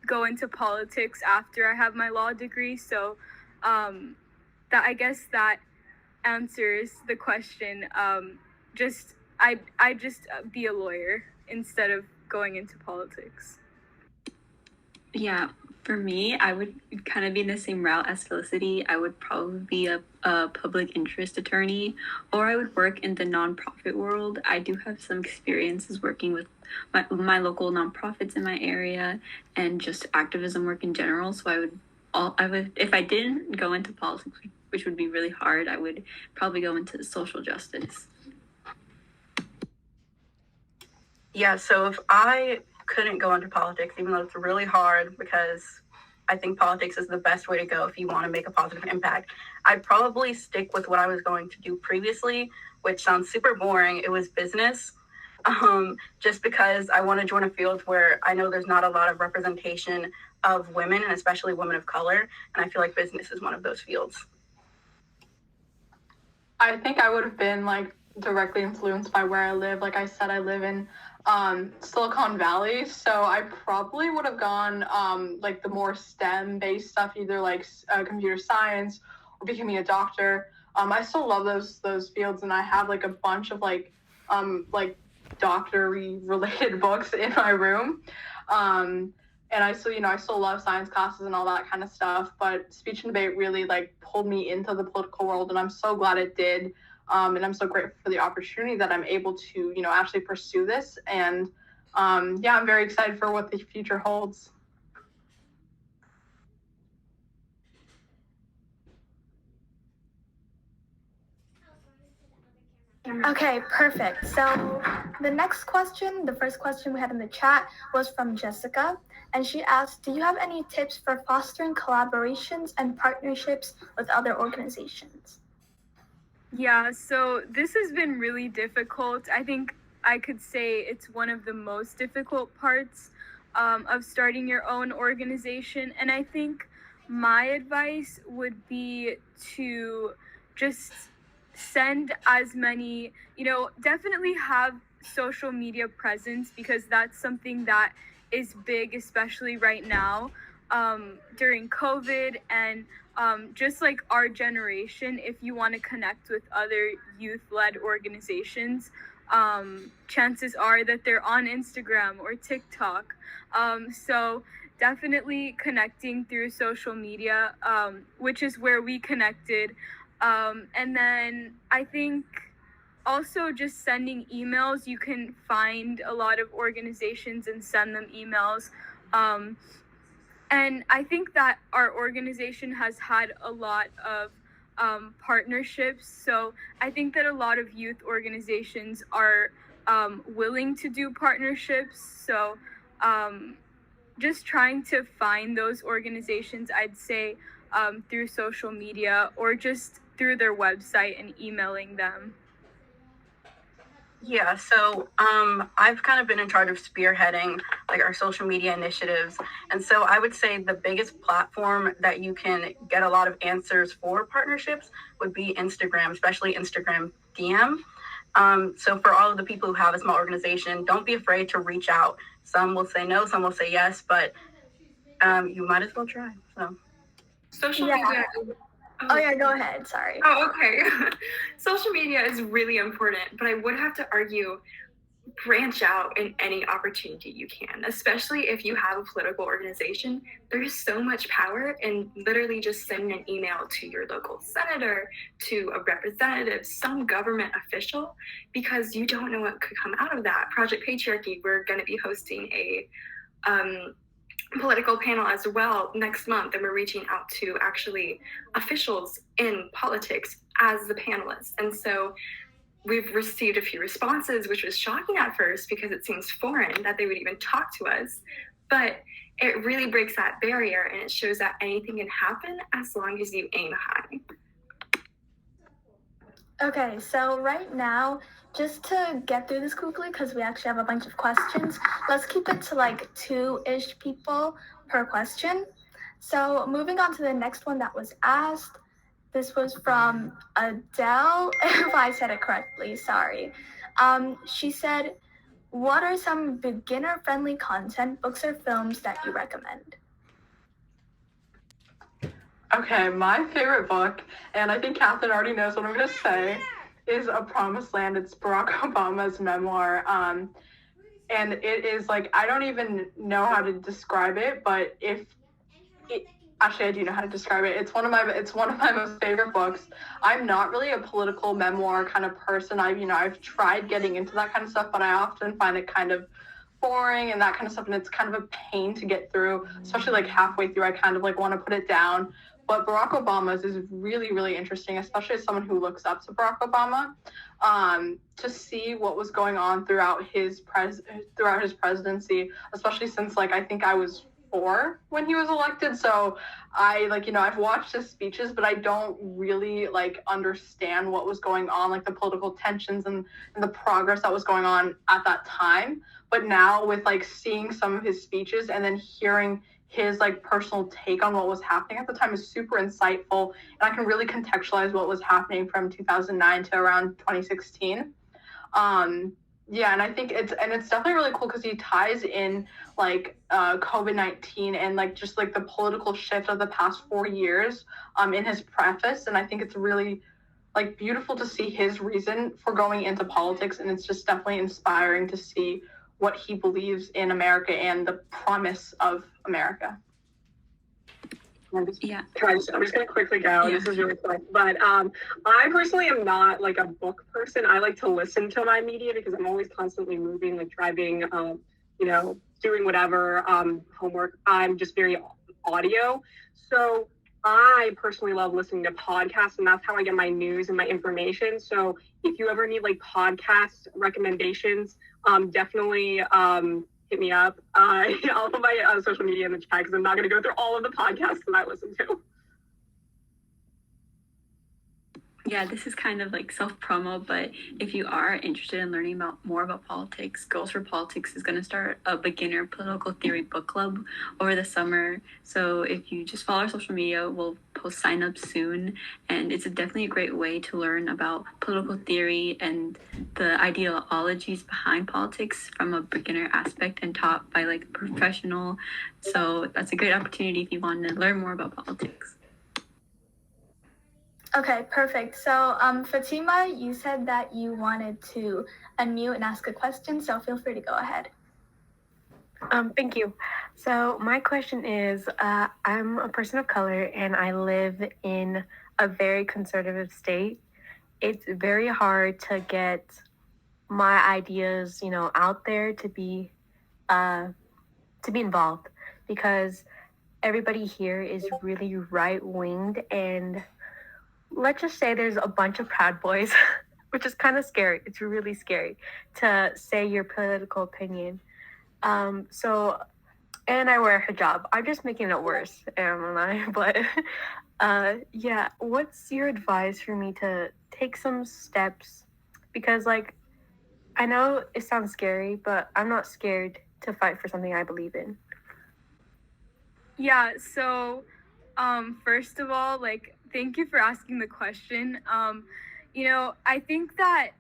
go into politics after I have my law degree. So that, I guess that answers the question. I just be a lawyer instead of going into politics. Yeah, for me, I would kind of be in the same route as Felicity. I would probably be a public interest attorney, or I would work in the nonprofit world. I do have some experiences working with my local nonprofits in my area and just activism work in general. So I would, if I didn't go into politics, which would be really hard, I would probably go into social justice. Yeah, so if I couldn't go into politics, even though it's really hard, because I think politics is the best way to go if you want to make a positive impact, I'd probably stick with what I was going to do previously, which sounds super boring. It was business, just because I want to join a field where I know there's not a lot of representation of women, and especially women of color, and I feel like business is one of those fields. I think I would have been like directly influenced by where I live. Like I said, I live in Silicon Valley, so I probably would have gone like the more STEM-based stuff, either like computer science or becoming a doctor. I still love those fields, and I have like a bunch of like doctor-y related books in my room. And I still love science classes and all that kind of stuff, but speech and debate really like pulled me into the political world, and I'm so glad it did. And I'm so grateful for the opportunity that I'm able to, actually pursue this. And I'm very excited for what the future holds. Okay, perfect. So the first question we had in the chat was from Jessica, and she asked, do you have any tips for fostering collaborations and partnerships with other organizations? Yeah, so this has been really difficult. I think I could say it's one of the most difficult parts of starting your own organization. And I think my advice would be to just send as many, definitely have social media presence, because that's something that is big, especially right now during COVID, and just like our generation. If you want to connect with other youth-led organizations, chances are that they're on Instagram or TikTok. So definitely connecting through social media, which is where we connected. And then I think also just sending emails. You can find a lot of organizations and send them emails. And I think that our organization has had a lot of partnerships. So I think that a lot of youth organizations are willing to do partnerships. So just trying to find those organizations, I'd say, through social media or just through their website and emailing them. Yeah, so I've kind of been in charge of spearheading like our social media initiatives. And so I would say the biggest platform that you can get a lot of answers for partnerships would be Instagram, especially Instagram DM. So for all of the people who have a small organization, don't be afraid to reach out. Some will say no, some will say yes, but you might as well try. So Social Yeah. media. Oh yeah, go ahead. Sorry. Oh, okay. Social media is really important, but I would have to argue branch out in any opportunity you can, especially if you have a political organization. There's so much power in literally just sending an email to your local senator, to a representative, some government official, because you don't know what could come out of that. Project Patriarchy, we're going to be hosting a political panel as well next month, and we're reaching out to actually officials in politics as the panelists. And so we've received a few responses, which was shocking at first because it seems foreign that they would even talk to us. But it really breaks that barrier, and it shows that anything can happen as long as you aim high. Okay, so right now, just to get through this quickly, because we actually have a bunch of questions, let's keep it to like 2-ish people per question. So moving on to the next one that was asked, this was from Adele, if I said it correctly, sorry. She said, what are some beginner-friendly content, books or films that you recommend? Okay, my favorite book, and I think Catherine already knows what I'm going to say, is A Promised Land. It's Barack Obama's memoir. And it is like, I don't even know how to describe it, but actually I do know how to describe it. It's one of my most favorite books. I'm not really a political memoir kind of person. I've tried getting into that kind of stuff, but I often find it kind of boring and that kind of stuff, and it's kind of a pain to get through, especially like halfway through I kind of like want to put it down. But Barack Obama's is really, really interesting, especially as someone who looks up to Barack Obama, to see what was going on throughout his presidency, especially since like I think I was 4 when he was elected. So I've watched his speeches, but I don't really like understand what was going on, like the political tensions and the progress that was going on at that time. But now with like seeing some of his speeches and then hearing his like personal take on what was happening at the time is super insightful, and I can really contextualize what was happening from 2009 to around 2016. Yeah, and I think it's definitely really cool because he ties in like COVID-19 and like just like the political shift of the past 4 years in his preface, and I think it's really like beautiful to see his reason for going into politics, and it's just definitely inspiring to see what he believes in America and the promise of America. I'm just going to quickly go. Yeah. This is really quick. But I personally am not like a book person. I like to listen to my media because I'm always constantly moving, like driving, doing whatever, homework. I'm just very audio. So I personally love listening to podcasts, and that's how I get my news and my information. So if you ever need like podcast recommendations, definitely hit me up. I'll put my social media in the chat because I'm not going to go through all of the podcasts that I listen to. Yeah, this is kind of like self-promo, but if you are interested in learning more about politics, Girls for Politics is going to start a beginner political theory book club over the summer. So if you just follow our social media, we'll post sign-ups soon. And it's definitely a great way to learn about political theory and the ideologies behind politics from a beginner aspect and taught by like a professional. So that's a great opportunity if you want to learn more about politics. Okay, perfect. So, Fatima, you said that you wanted to unmute and ask a question, so feel free to go ahead. Thank you. So my question is, I'm a person of color and I live in a very conservative state. It's very hard to get my ideas, out there to be involved because everybody here is really right-winged, and let's just say there's a bunch of Proud Boys, which is kind of scary. It's really scary to say your political opinion. And I wear a hijab. I'm just making it worse, am I? But yeah, what's your advice for me to take some steps? Because like, I know it sounds scary, but I'm not scared to fight for something I believe in. Yeah, so first of all, like, thank you for asking the question. I think that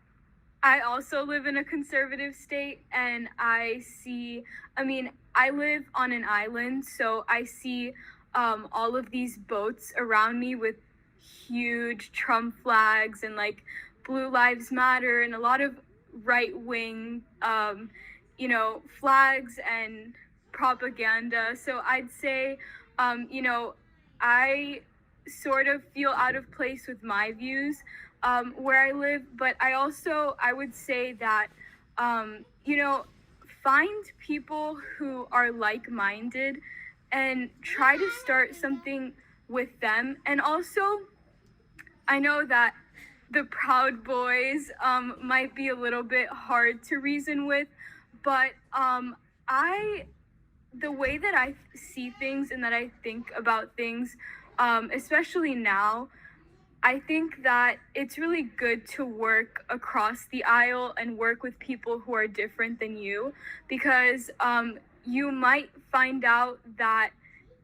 I also live in a conservative state, and I live on an island, so I see all of these boats around me with huge Trump flags and like Blue Lives Matter and a lot of right-wing, flags and propaganda. So I'd say, I sort of feel out of place with my views where I live, but I would say that, find people who are like-minded and try to start something with them. And also, I know that the Proud Boys might be a little bit hard to reason with, but the way that I see things and that I think about things, especially now, I think that it's really good to work across the aisle and work with people who are different than you, because you might find out that,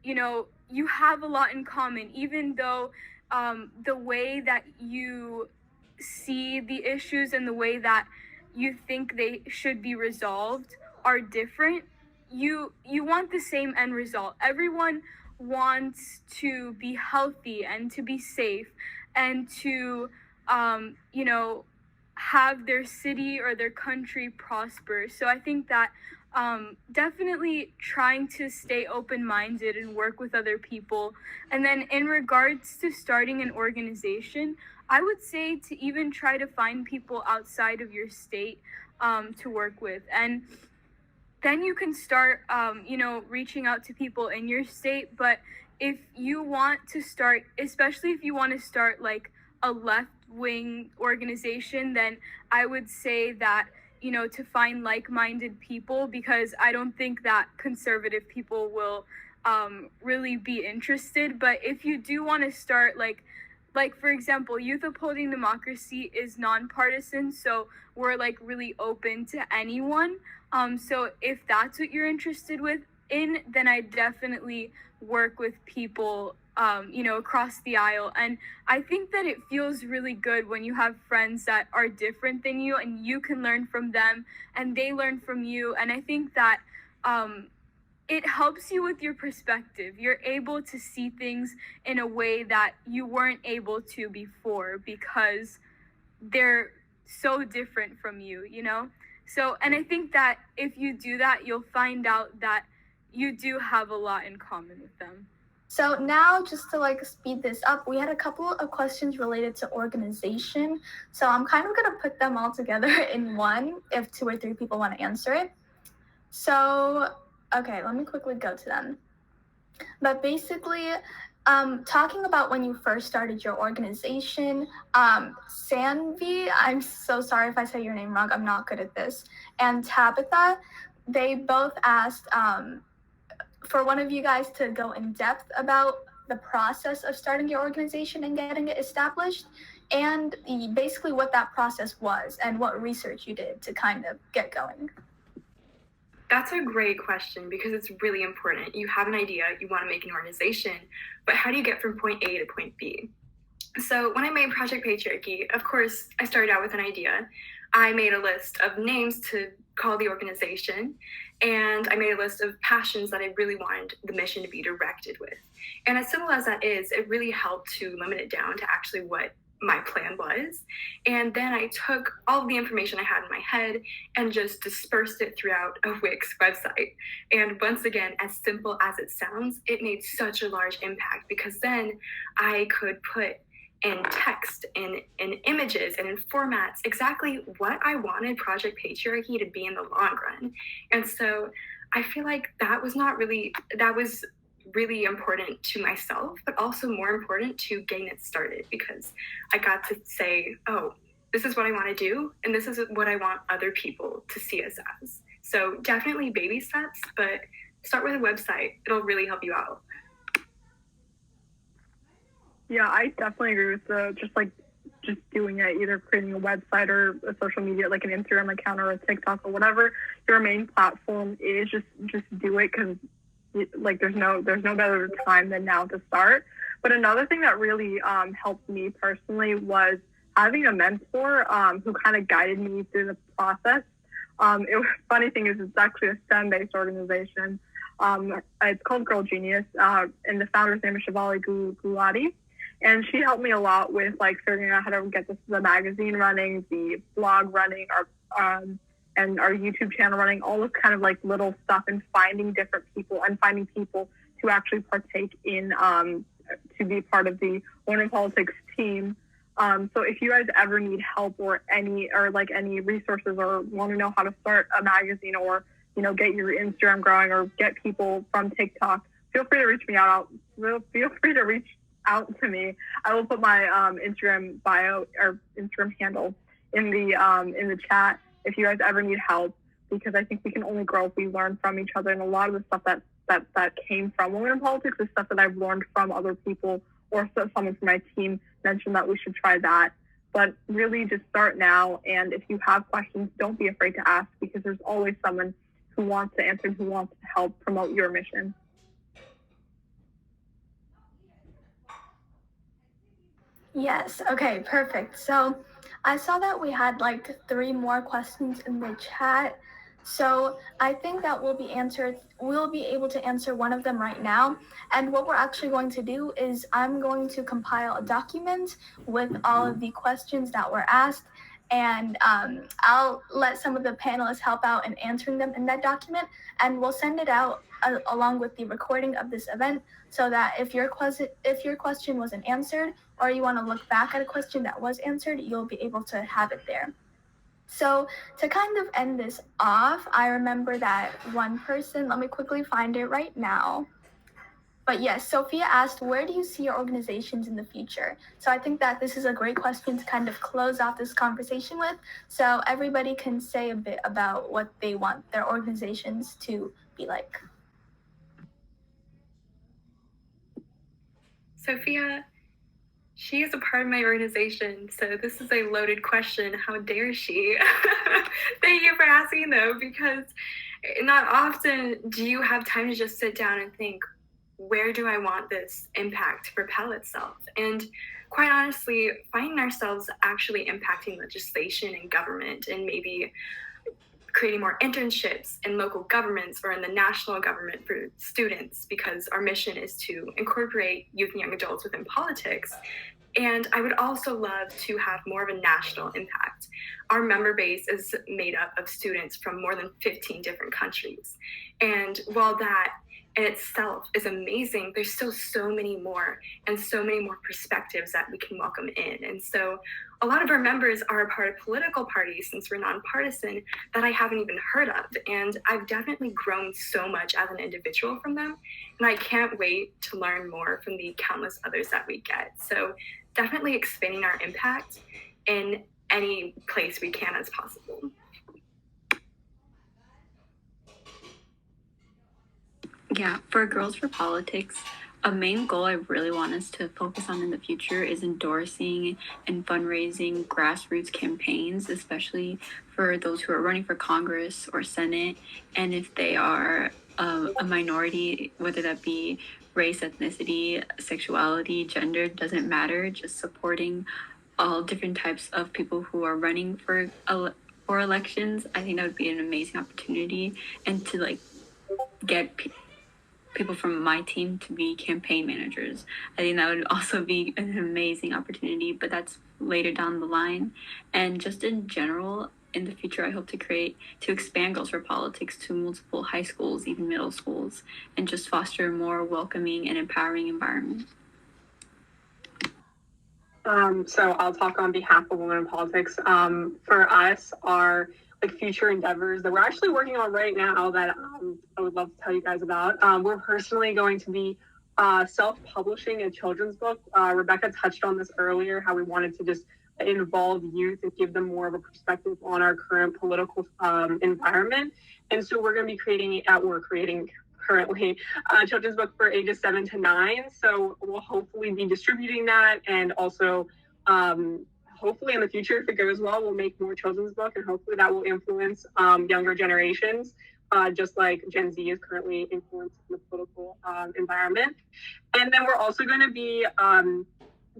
you have a lot in common, even though the way that you see the issues and the way that you think they should be resolved are different. You want the same end result. Everyone wants to be healthy and to be safe and to have their city or their country prosper. So I think that definitely trying to stay open-minded and work with other people. And then in regards to starting an organization, I would say to even try to find people outside of your state to work with. And then you can start, reaching out to people in your state. But if you want to start, especially if you want to start like a left-wing organization, then I would say that, to find like-minded people, because I don't think that conservative people will really be interested. But if you do want to start like for example, Youth Upholding Democracy is nonpartisan, so we're like really open to anyone. So if that's what you're interested in, then I definitely work with people, across the aisle. And I think that it feels really good when you have friends that are different than you and you can learn from them and they learn from you. And I think that it helps you with your perspective. You're able to see things in a way that you weren't able to before because they're so different from you, So, and I think that if you do that, you'll find out that you do have a lot in common with them. So now, just to like speed this up, we had a couple of questions related to organization. So I'm kind of going to put them all together in one if 2 or 3 people want to answer it. So, okay, let me quickly go to them. But basically, talking about when you first started your organization, Sanvi, I'm so sorry if I say your name wrong, I'm not good at this, and Tabitha, they both asked for one of you guys to go in depth about the process of starting your organization and getting it established, and basically what that process was and what research you did to kind of get going. That's a great question because it's really important. You have an idea, you want to make an organization, but how do you get from point A to point B? So when I made Project Patriarchy, of course, I started out with an idea. I made a list of names to call the organization, and I made a list of passions that I really wanted the mission to be directed with. And as simple as that is, it really helped to limit it down to actually what my plan was. And then I took all of the information I had in my head and just dispersed it throughout a Wix website. And once again, as simple as it sounds, it made such a large impact because then I could put in text, in images, and in formats exactly what I wanted Project Patriarchy to be in the long run. And so I feel like that was really important to myself, but also more important to getting it started because I got to say, oh, this is what I want to do, and this is what I want other people to see us as. So definitely baby steps, but start with a website. It'll really help you out. Yeah, I definitely agree with just doing it, either creating a website or a social media, like an Instagram account or a TikTok or whatever your main platform is. Just do it because like there's no better time than now to start. But another thing that really helped me personally was having a mentor who kind of guided me through the process. Funny thing is, it's actually a STEM-based organization. It's called Girl Genius, and the founder's name is Shivali Gulati. And she helped me a lot with like figuring out how to get the magazine running, the blog running, and our YouTube channel running, all this kind of like little stuff, and finding different people and finding people to actually partake in, to be part of the Women in Politics team. So if you guys ever need help or any resources, or want to know how to start a magazine, or, you know, get your Instagram growing, or get people from TikTok, feel free to reach me out. Feel free to reach out to me. I will put my Instagram bio or Instagram handle in the chat if you guys ever need help, because I think we can only grow if we learn from each other. And a lot of the stuff that came from Women in Politics is stuff that I've learned from other people, or someone from my team mentioned that we should try that. But really just start now. And if you have questions, don't be afraid to ask, because there's always someone who wants to answer and who wants to help promote your mission. Yes, okay, perfect. So I saw that we had like 3 more questions in the chat. So I think that we'll be able to answer one of them right now. And what we're actually going to do is I'm going to compile a document with all of the questions that were asked, and I'll let some of the panelists help out in answering them in that document, and we'll send it out along with the recording of this event, so that if your question wasn't answered, or you want to look back at a question that was answered, you'll be able to have it there. So to kind of end this off, I remember that one person, let me quickly find it right now. But yes, Sophia asked, where do you see your organizations in the future? So I think that this is a great question to kind of close off this conversation with. So everybody can say a bit about what they want their organizations to be like. Sophia, she is a part of my organization, so this is a loaded question. How dare she? Thank you for asking, though, because not often do you have time to just sit down and think, where do I want this impact to propel itself? And quite honestly, finding ourselves actually impacting legislation and government, and maybe creating more internships in local governments or in the national government for students, because our mission is to incorporate youth and young adults within politics. And I would also love to have more of a national impact. Our member base is made up of students from more than 15 different countries. And while that in itself is amazing, there's still so many more and so many more perspectives that we can welcome in. And so a lot of our members are a part of political parties, since we're nonpartisan, that I haven't even heard of. And I've definitely grown so much as an individual from them. And I can't wait to learn more from the countless others that we get. So definitely expanding our impact in any place we can as possible. Yeah, for Girls for Politics, a main goal I really want us to focus on in the future is endorsing and fundraising grassroots campaigns, especially for those who are running for Congress or Senate. And if they are a minority, whether that be race, ethnicity, sexuality, gender, doesn't matter, just supporting all different types of people who are running for elections. I think that would be an amazing opportunity, and to like get people from my team to be campaign managers. I think that would also be an amazing opportunity, but that's later down the line. And just in general, in the future, I hope to expand Girls for Politics to multiple high schools, even middle schools, and just foster a more welcoming and empowering environment. So I'll talk on behalf of Women in Politics. For us, our future endeavors that we're actually working on right now that I would love to tell you guys about. We're personally going to be self-publishing a children's book. Rebecca touched on this earlier, how we wanted to just involve youth and give them more of a perspective on our current political environment. And so we're going to be creating currently a children's book for ages 7 to 9. So we'll hopefully be distributing that, and also hopefully in the future, if it goes well, we'll make more children's book, and hopefully that will influence younger generations, just like Gen Z is currently influenced in the political environment. And then we're also going to be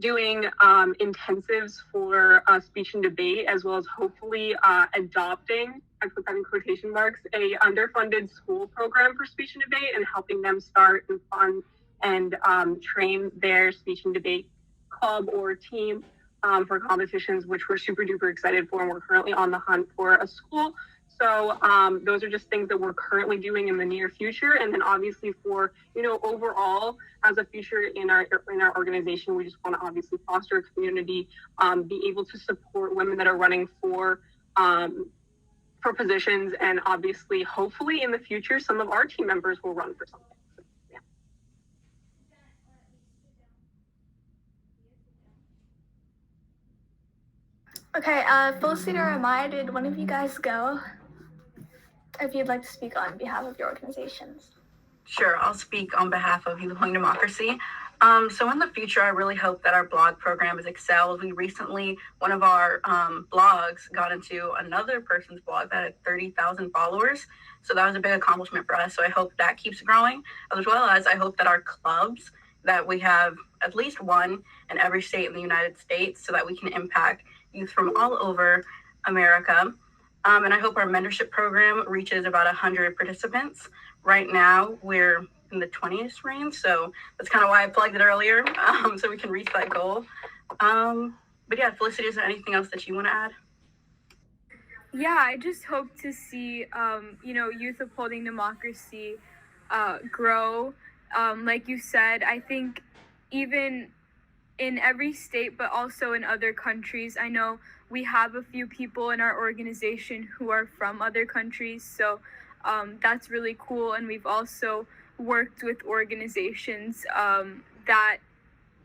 doing intensives for speech and debate, as well as hopefully adopting, I put that in quotation marks, a underfunded school program for speech and debate, and helping them start and fund and train their speech and debate club or team for competitions, which we're super duper excited for, and we're currently on the hunt for a school. So those are just things that we're currently doing in the near future. And then obviously for, overall as a future in our organization, we just want to obviously foster a community, be able to support women that are running for positions. And obviously, hopefully in the future, some of our team members will run for something. So, yeah. Okay, Felicity or Amaya, did one of you guys go? If you'd like to speak on behalf of your organizations. Sure, I'll speak on behalf of Upholding Democracy. So in the future, I really hope that our blog program is excelled. We recently, one of our blogs got into another person's blog that had 30,000 followers. So that was a big accomplishment for us. So I hope that keeps growing, as well as I hope that our clubs, that we have at least one in every state in the United States, so that we can impact youth from all over America. And I hope our mentorship program reaches about 100 participants. Right now, we're in the 20th range, so that's kind of why I plugged it earlier, so we can reach that goal. But yeah, Felicity, is there anything else that you want to add? Yeah, I just hope to see, Youth Upholding Democracy grow. Like you said, I think even in every state, but also in other countries, I know we have a few people in our organization who are from other countries, so that's really cool. And we've also worked with organizations that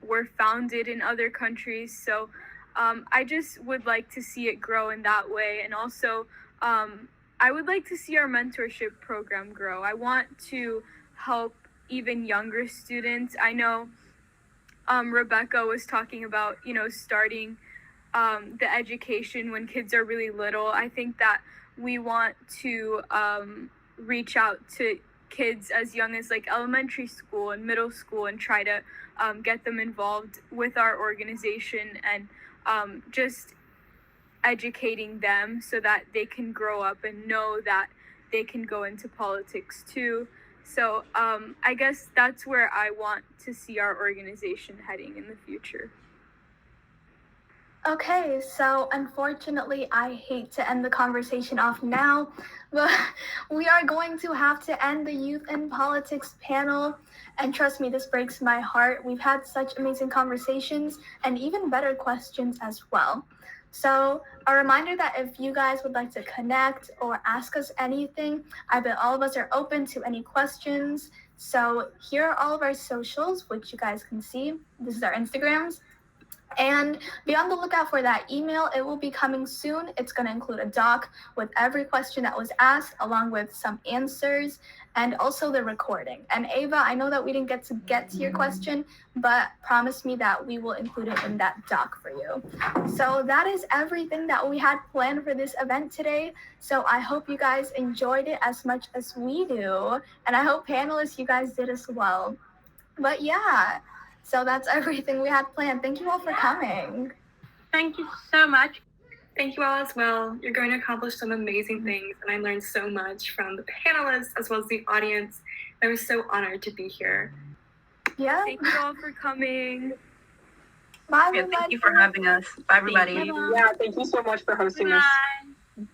were founded in other countries, so I just would like to see it grow in that way. And also I would like to see our mentorship program grow. I want to help even younger students. I know Rebecca was talking about, starting the education when kids are really little. I think that we want to reach out to kids as young as like elementary school and middle school, and try to get them involved with our organization, and just educating them so that they can grow up and know that they can go into politics too. So I guess that's where I want to see our organization heading in the future. Okay, so unfortunately, I hate to end the conversation off now, but we are going to have to end the Youth in Politics panel. And trust me, this breaks my heart. We've had such amazing conversations and even better questions as well. So a reminder that if you guys would like to connect or ask us anything, I bet all of us are open to any questions. So here are all of our socials, which you guys can see. This is our Instagrams. And be on the lookout for that email. It will be coming soon. It's going to include a doc with every question that was asked, along with some answers, and also the recording. And Ava, I know that we didn't get to your question, but promise me that we will include it in that doc for you. So that is everything that we had planned for this event today. So I hope you guys enjoyed it as much as we do. And I hope panelists, you guys did as well. But yeah. So that's everything we had planned. Thank you all for coming. Thank you so much. Thank you all as well. You're going to accomplish some amazing things, and I learned so much from the panelists as well as the audience. I was so honored to be here. Yeah. Thank you all for coming. Bye, Yeah, everybody. thank you for having us. Bye, everybody. Yeah, thank you so much for hosting us.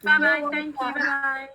Bye-bye. Thank you. Bye-bye.